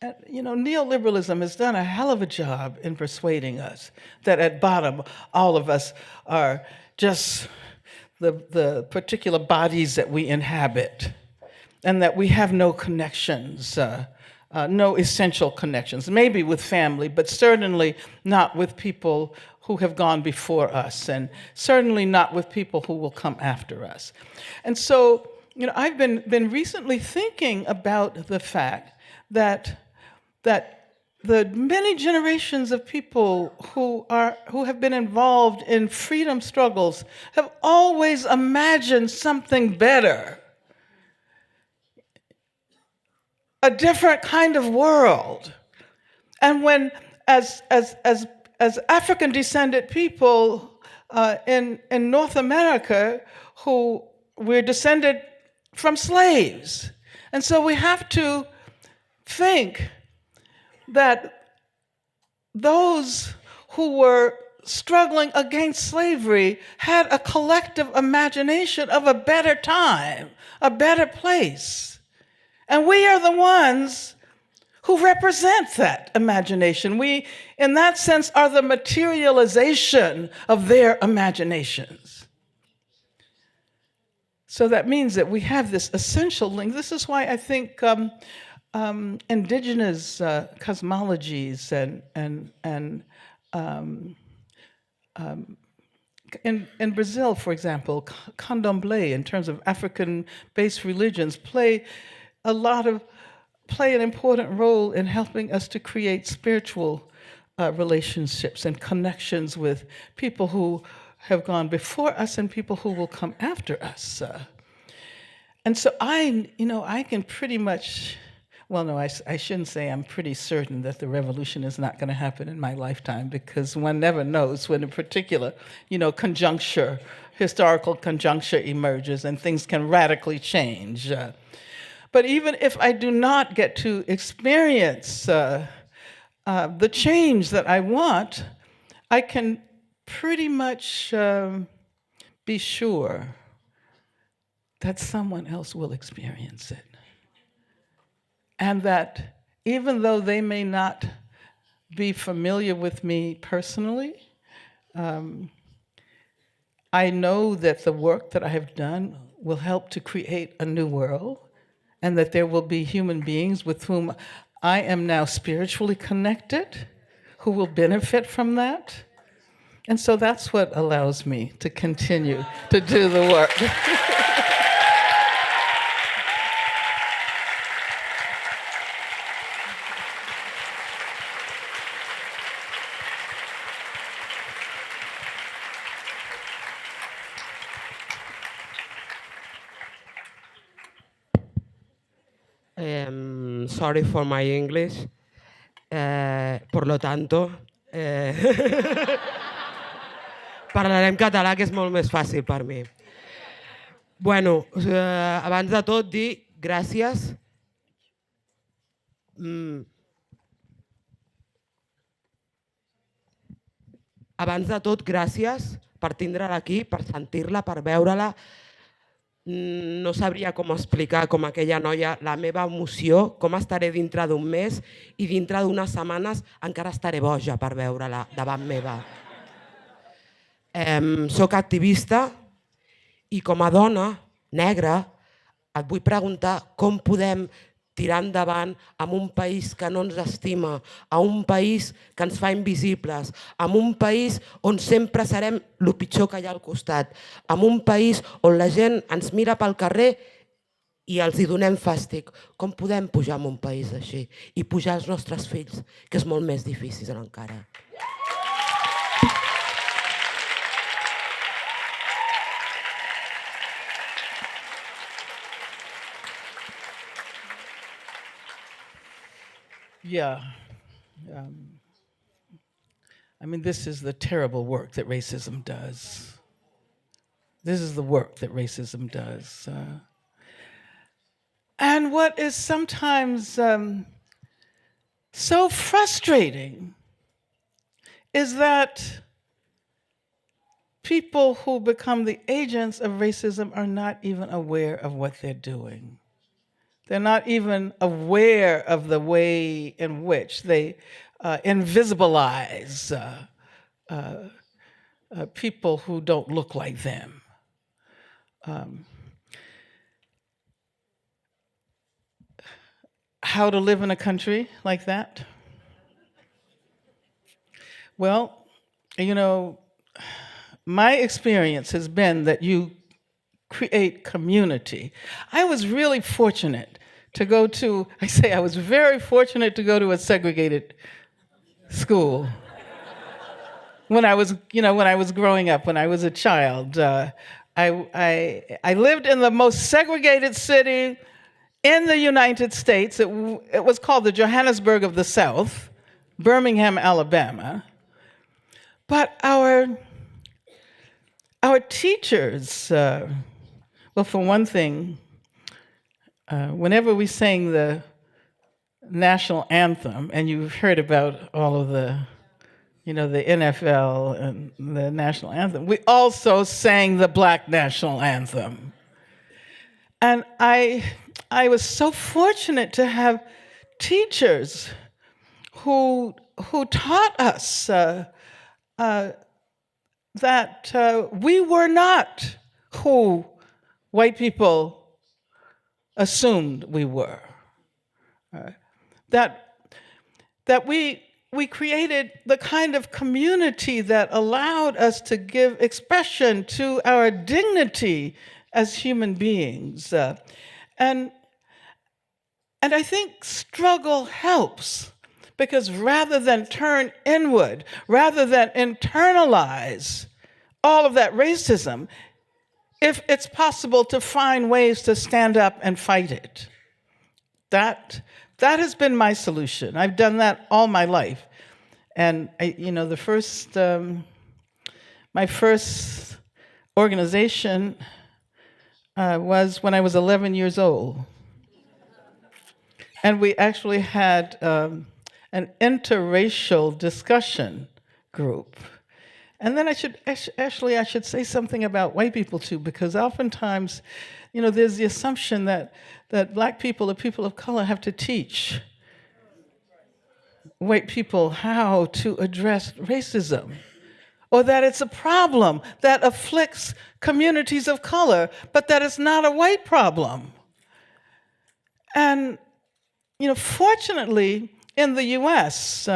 Neoliberalism has done a hell of a job in persuading us that at bottom, all of us are just the particular bodies that we inhabit, and that we have no connections, no essential connections, maybe with family, but certainly not with people who have gone before us, and certainly not with people who will come after us. And so, I've been recently thinking about the fact that the many generations of people who have been involved in freedom struggles have always imagined something better, a different kind of world. And when, as African descended people in North America, who we're descended from slaves. And so we have to think that those who were struggling against slavery had a collective imagination of a better time, a better place. And we are the ones who represent that imagination. We, in that sense, are the materialization of their imaginations. So that means that we have this essential link. This is why I think indigenous cosmologies in Brazil, for example, candomblé, in terms of African-based religions, play an important role in helping us to create spiritual relationships and connections with people who have gone before us and people who will come after us. And so I can pretty much, well, no, I shouldn't say I'm pretty certain that the revolution is not going to happen in my lifetime, because one never knows when a particular, conjuncture, historical conjuncture emerges and things can radically change. But even if I do not get to experience the change that I want, I can pretty much be sure that someone else will experience it. And that even though they may not be familiar with me personally, I know that the work that I have done will help to create a new world, and that there will be human beings with whom I am now spiritually connected who will benefit from that. And so that's what allows me to continue to do the work. Sorry for my English. Por lo tanto, parlaré en català, que és molt més fàcil per mi. Bueno, abans de tot dir gràcies. Abans de tot, gràcies per tindre-la aquí, per sentir-la, per veure-la. No sabria com explicar, com aquella noia, la meva emoció, com estaré dintre d'un mes i dintre d'unes setmanes encara estaré boja per veure-la davant meva. Soc activista i com a dona negra et vull preguntar com podem tirar endavant amb un país que no ens estima, a un país que ens fa invisibles, amb un país on sempre serem el pitjor que hi ha al costat, amb un país on la gent ens mira pel carrer i els hi donem fàstic. Com podem pujar en un país així i pujar els nostres fills, que és molt més difícil encara? Yeah. I mean, this is the terrible work that racism does. This is the work that racism does. And what is sometimes so frustrating is that people who become the agents of racism are not even aware of what they're doing. They're not even aware of the way in which they invisibilize people who don't look like them. How to live in a country like that? Well, you know, my experience has been that you create community. I was really fortunate to go to, I was very fortunate to go to a segregated school. When I was growing up, when I was a child, I lived in the most segregated city in the United States. It was called the Johannesburg of the South, Birmingham, Alabama. But our teachers, well, for one thing, whenever we sang the national anthem, and you've heard about all of the NFL and the national anthem, we also sang the Black national anthem. And I was so fortunate to have teachers who taught us that we were not who white people assumed we were. That we created the kind of community that allowed us to give expression to our dignity as human beings. And I think struggle helps, because rather than turn inward, rather than internalize all of that racism, if it's possible to find ways to stand up and fight it. That has been my solution. I've done that all my life. And my first organization was when I was 11 years old. And we actually had an interracial discussion group. And then I should say something about white people too, because oftentimes, there's the assumption that Black people or people of color have to teach white people how to address racism, or that it's a problem that afflicts communities of color, but that it's not a white problem. And, fortunately, in the US,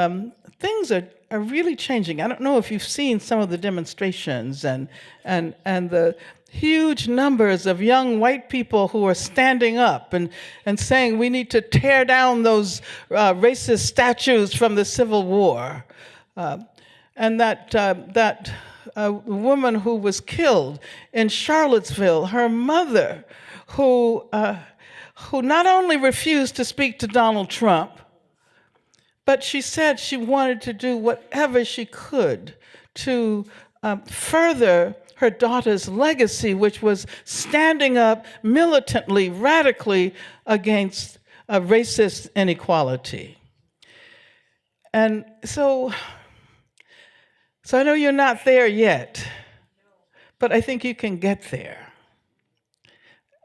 things are really changing. I don't know if you've seen some of the demonstrations and the huge numbers of young white people who are standing up and saying we need to tear down those racist statues from the Civil War. And that woman who was killed in Charlottesville, her mother, who not only refused to speak to Donald Trump, but she said she wanted to do whatever she could to further her daughter's legacy, which was standing up militantly, radically against racist inequality. And so I know you're not there yet, but I think you can get there.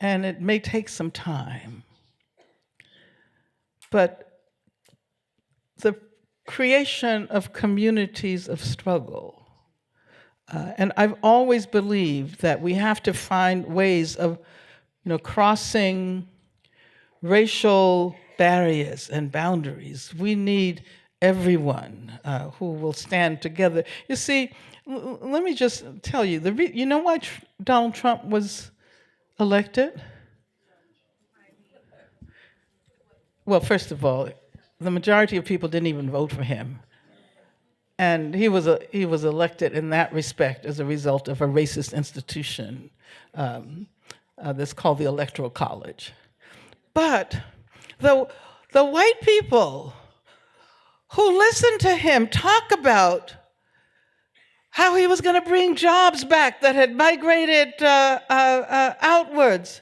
And it may take some time. But the creation of communities of struggle, and I've always believed that we have to find ways of, crossing racial barriers and boundaries. We need everyone who will stand together. You see, let me just tell you, you know why Donald Trump was elected? Well, first of all, the majority of people didn't even vote for him. And he was elected in that respect as a result of a racist institution that's called the Electoral College. But the white people who listened to him talk about how he was going to bring jobs back that had migrated outwards,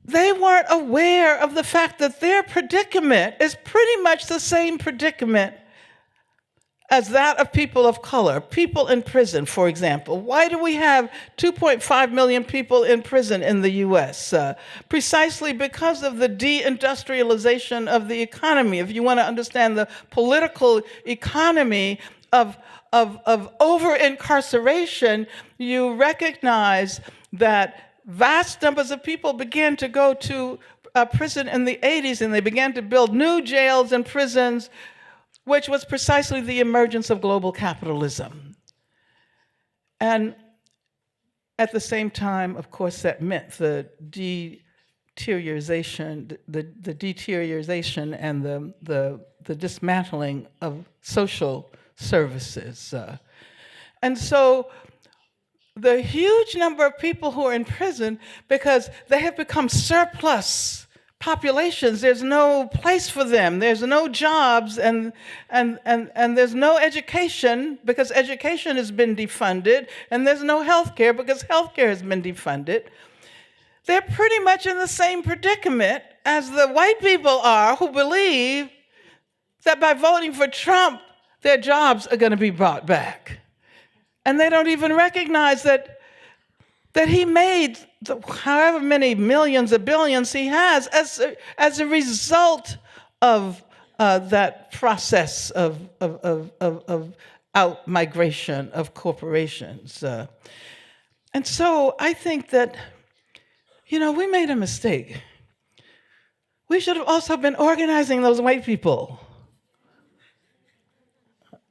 they weren't aware of the fact that their predicament is pretty much the same predicament as that of people of color, people in prison, for example. Why do we have 2.5 million people in prison in the US? Precisely because of the deindustrialization of the economy. If you want to understand the political economy of over-incarceration, you recognize that vast numbers of people began to go to prison in the 80s, and they began to build new jails and prisons, which was precisely the emergence of global capitalism. And at the same time, of course, that meant the deterioration and the dismantling of social services. And so the huge number of people who are in prison, because they have become surplus populations, there's no place for them, there's no jobs, and there's no education because education has been defunded, and there's no health care because health care has been defunded. They're pretty much in the same predicament as the white people are who believe that by voting for Trump, their jobs are going to be brought back. And they don't even recognize that he made however many millions or billions he has as a result of that process of out-migration of corporations. And so I think that, we made a mistake. We should have also been organizing those white people.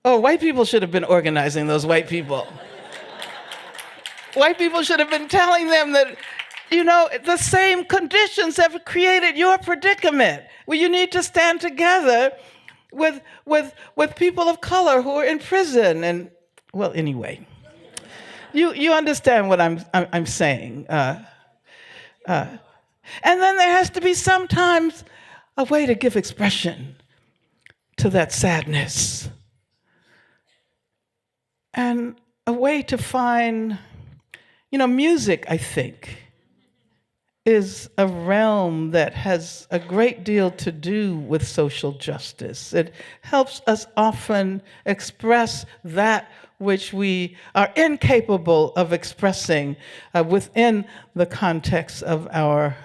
Oh, white people should have been organizing those white people. White people should have been telling them that, the same conditions have created your predicament. Well, you need to stand together with people of color who are in prison. And, well, anyway, you understand what I'm saying. And then there has to be sometimes a way to give expression to that sadness. And a way to find, music, I think, is a realm that has a great deal to do with social justice. It helps us often express that which we are incapable of expressing within the context of our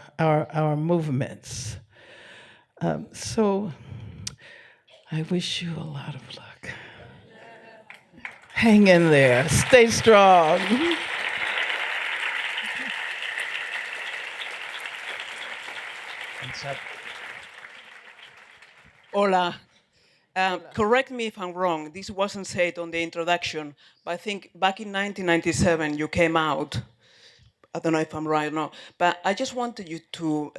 movements. So I wish you a lot of luck. Hang in there. Stay strong. Hola. Correct me if I'm wrong. This wasn't said on the introduction, but I think back in 1997 you came out. I don't know if I'm right or not, but I just wanted you to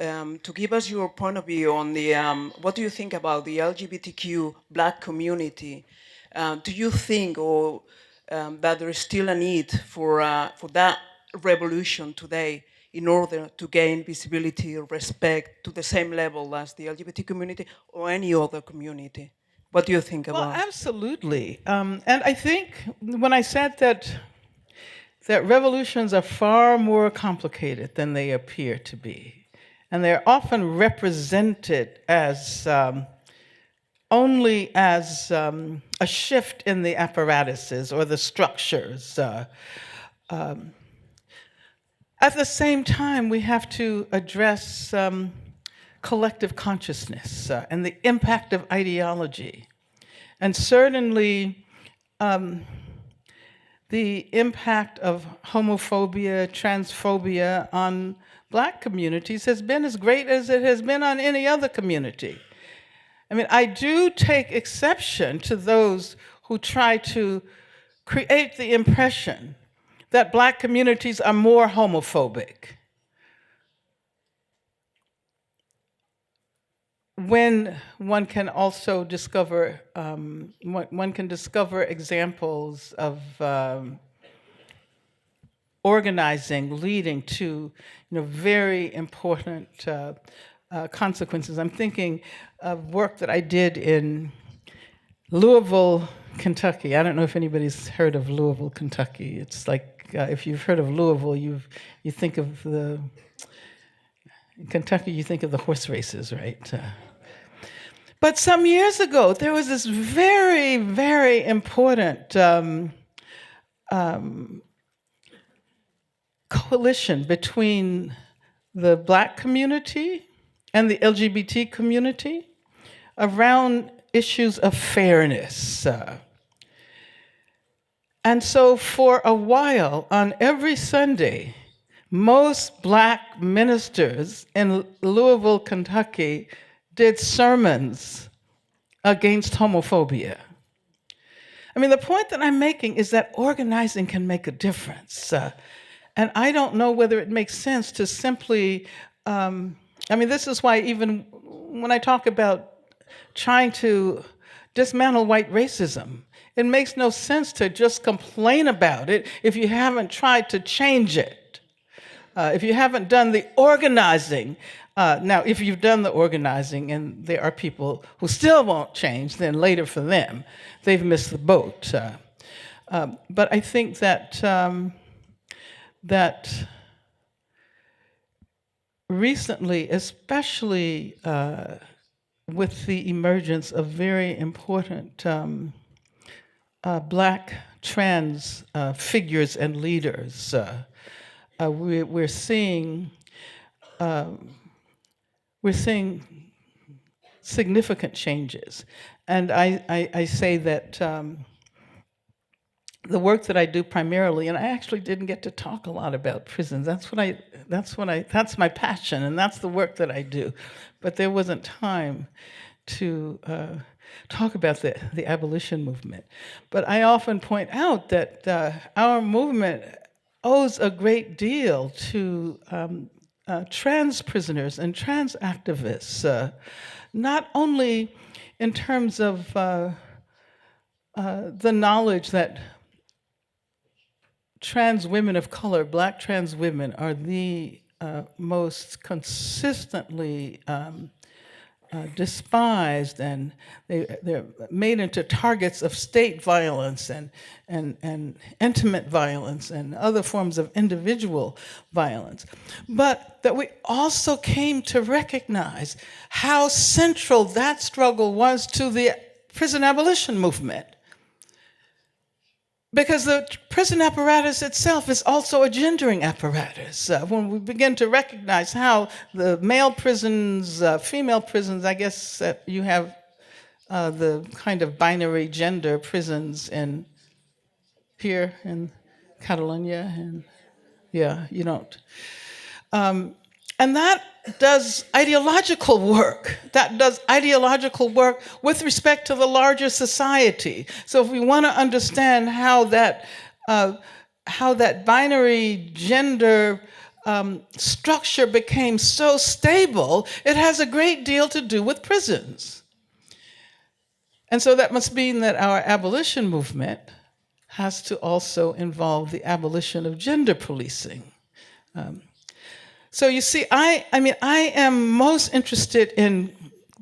give us your point of view on the what do you think about the LGBTQ Black community? Do you think that there is still a need for that revolution today in order to gain visibility or respect to the same level as the LGBT community or any other community? What do you think Well, about? absolutely. And I think when I said that revolutions are far more complicated than they appear to be, and they're often represented as only as a shift in the apparatuses or the structures. At the same time, we have to address collective consciousness and the impact of ideology. And certainly, the impact of homophobia, transphobia on Black communities has been as great as it has been on any other community. I mean, I do take exception to those who try to create the impression that Black communities are more homophobic, when one can also discover, one can discover examples of organizing leading to very important consequences. I'm thinking of work that I did in Louisville, Kentucky. I don't know if anybody's heard of Louisville, Kentucky. It's like, if you've heard of Louisville, you think of in Kentucky, you think of the horse races, right? But some years ago, there was this very, very important coalition between the Black community and the LGBT community around issues of fairness. And so for a while, on every Sunday, most Black ministers in Louisville, Kentucky, did sermons against homophobia. I mean, the point that I'm making is that organizing can make a difference. And I don't know whether it makes sense to simply, this is why even when I talk about trying to dismantle white racism, it makes no sense to just complain about it if you haven't tried to change it. If you haven't done the organizing. Now, if you've done the organizing and there are people who still won't change, then later for them, they've missed the boat. But I think that that recently, especially with the emergence of very important Black trans figures and leaders, we're seeing significant changes. And I say that the work that I do primarily, and I actually didn't get to talk a lot about prisons. That's my passion, and that's the work that I do. But there wasn't time to talk about the abolition movement. But I often point out that our movement owes a great deal to trans prisoners and trans activists, not only in terms of the knowledge that trans women of color, Black trans women, are the most consistently despised, and they're made into targets of state violence and intimate violence and other forms of individual violence. But that we also came to recognize how central that struggle was to the prison abolition movement. Because the prison apparatus itself is also a gendering apparatus. When we begin to recognize how the male prisons, female prisons, I guess you have the kind of binary gender prisons here in Catalonia, and yeah, you don't. And that does ideological work. That does ideological work with respect to the larger society. So if we want to understand how that binary gender structure became so stable, it has a great deal to do with prisons. And so that must mean that our abolition movement has to also involve the abolition of gender policing. So you see, I am most interested in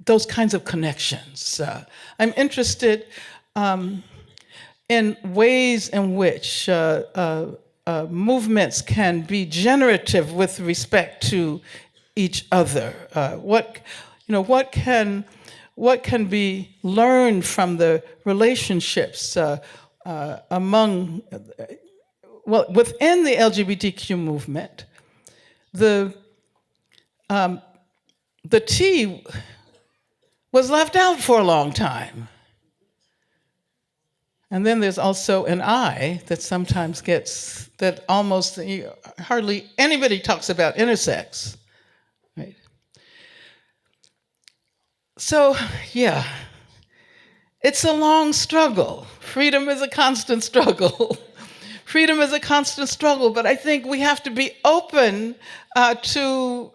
those kinds of connections. I'm interested in ways in which movements can be generative with respect to each other. What can be learned from the relationships among, within the LGBTQ movement? The T was left out for a long time. And then there's also an I that sometimes gets, that almost hardly anybody talks about intersex, right? So, yeah, it's a long struggle. Freedom is a constant struggle. Freedom is a constant struggle, but I think we have to be open to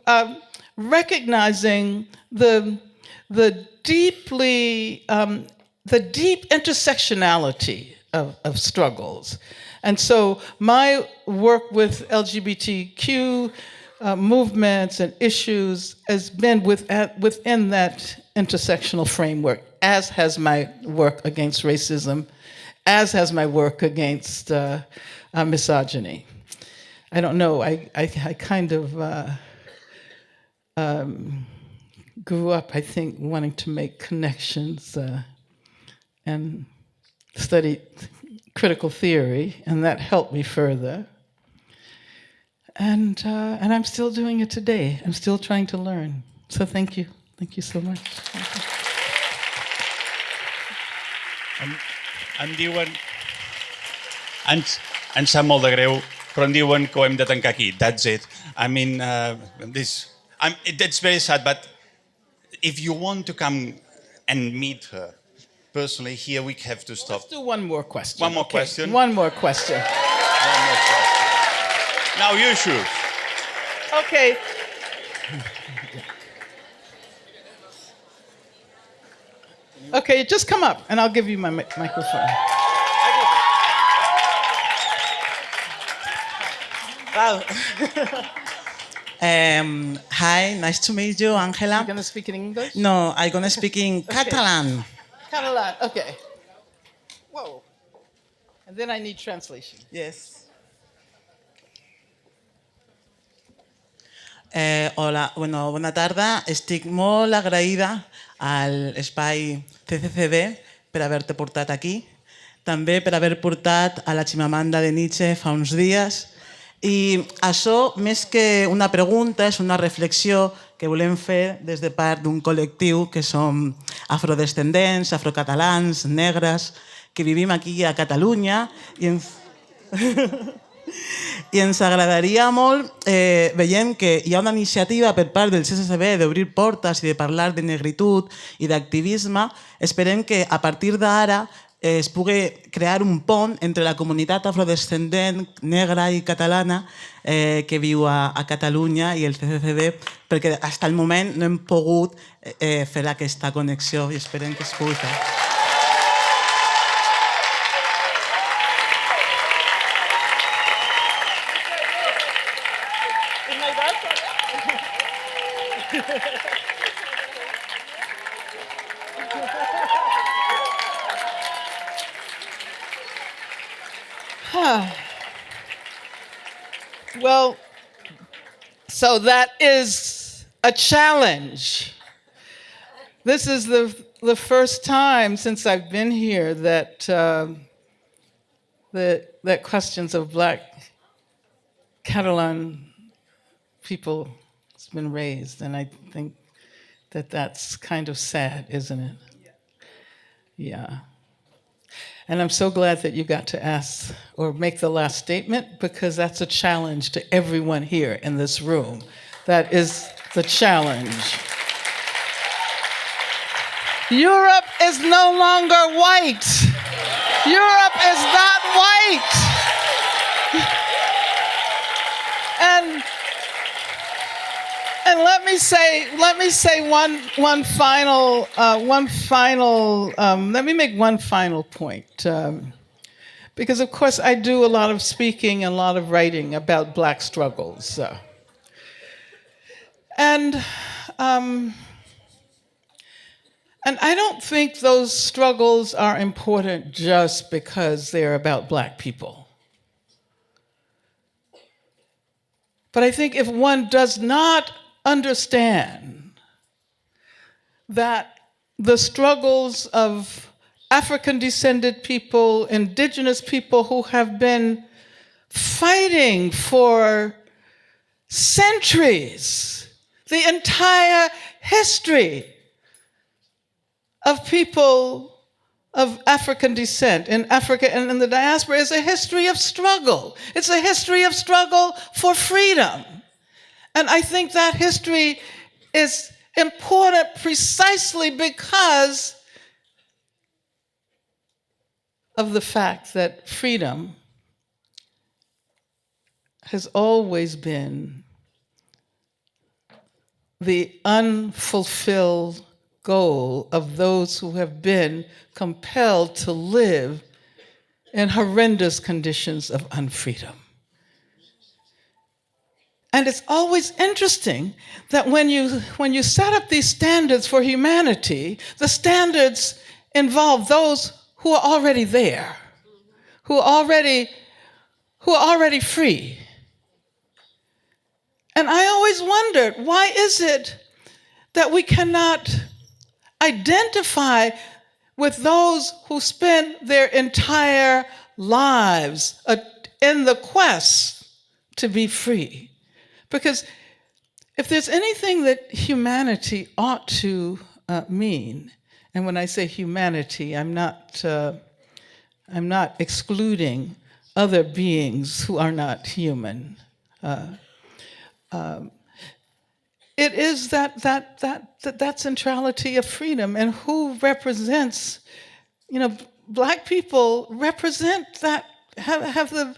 recognizing the deep intersectionality of struggles. And so my work with LGBTQ movements and issues has been within that intersectional framework, as has my work against racism, as has my work against misogyny. I don't know, I kind of grew up, I think, wanting to make connections and studied critical theory, and that helped me further. And I'm still doing it today. I'm still trying to learn. So thank you. Thank you so much. Em diuen... Ens sap molt de greu, però em diuen que ho hem de tancar aquí. That's it. I mean, that's very sad, but if you want to come and meet her personally here, we have to stop. Let's do one more question. One more question? One more question. One more question. Now you choose. Okay. Okay, just come up and I'll give you my microphone. Wow. Hi, nice to meet you, Angela. You're going to speak in English? No, I'm going to speak in Catalan. Catalan, okay. Whoa. And then I need translation. Yes. Hola, bueno, bona tarda. Estic molt agraïda al espai CCCB per haver-te portat aquí, també per haver portat a la Chimamanda de Nietzsche fa uns dies. I això, més que una pregunta, és una reflexió que volem fer des de part d'un col·lectiu que som afrodescendents, afrocatalans, negres, que vivim aquí a Catalunya i ens agradaria molt, veiem que hi ha una iniciativa per part del CCCB d'obrir portes i de parlar de negritud i d'activisme. Esperem que a partir d'ara es pugui crear un pont entre la comunitat afrodescendent negra i catalana que viu a Catalunya i el CCCB, perquè fins al moment no hem pogut fer aquesta connexió i esperem que es pugui fer. Well, so that is a challenge. This is the first time since I've been here that that questions of Black Catalan people has been raised, and I think that that's kind of sad, isn't it? Yeah. And I'm so glad that you got to ask or make the last statement, because that's a challenge to everyone here in this room. That is the challenge. Europe is no longer white. Europe is not white. And let me say let me make one final point. Because of course I do a lot of speaking and a lot of writing about Black struggles. And I don't think those struggles are important just because they're about Black people. But I think if one does not understand that the struggles of African-descended people, indigenous people who have been fighting for centuries, the entire history of people of African descent in Africa and in the diaspora is a history of struggle. It's a history of struggle for freedom. And I think that history is important precisely because of the fact that freedom has always been the unfulfilled goal of those who have been compelled to live in horrendous conditions of unfreedom. And it's always interesting that when you set up these standards for humanity, the standards involve those who are already there, who are already free. And I always wondered, why is it that we cannot identify with those who spend their entire lives in the quest to be free? Because if there's anything that humanity ought to mean, and when I say humanity, I'm not excluding other beings who are not human. It is that centrality of freedom, and who represents, Black people represent that, that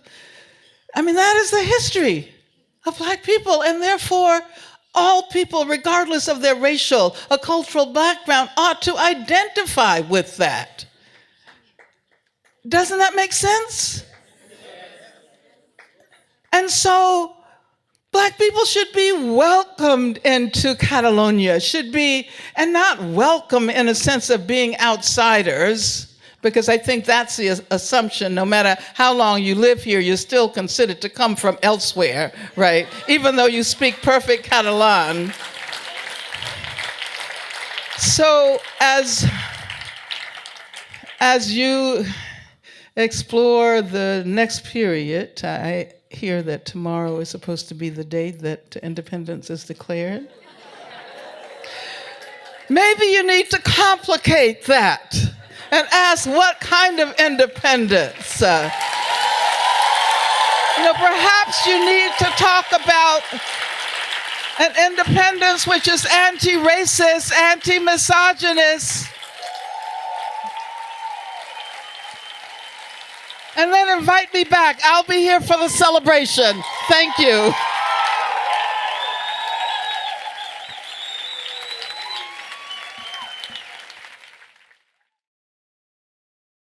is the history of Black people, and therefore all people, regardless of their racial or cultural background, ought to identify with that. Doesn't that make sense? And so Black people should be welcomed into Catalonia, and not welcome in a sense of being outsiders, because I think that's the assumption. No matter how long you live here, you're still considered to come from elsewhere, right? Even though you speak perfect Catalan. So as you explore the next period, I hear that tomorrow is supposed to be the day that independence is declared. Maybe you need to complicate that and ask what kind of independence. Perhaps you need to talk about an independence which is anti-racist, anti-misogynist, and then invite me back. I'll be here for the celebration. Thank you.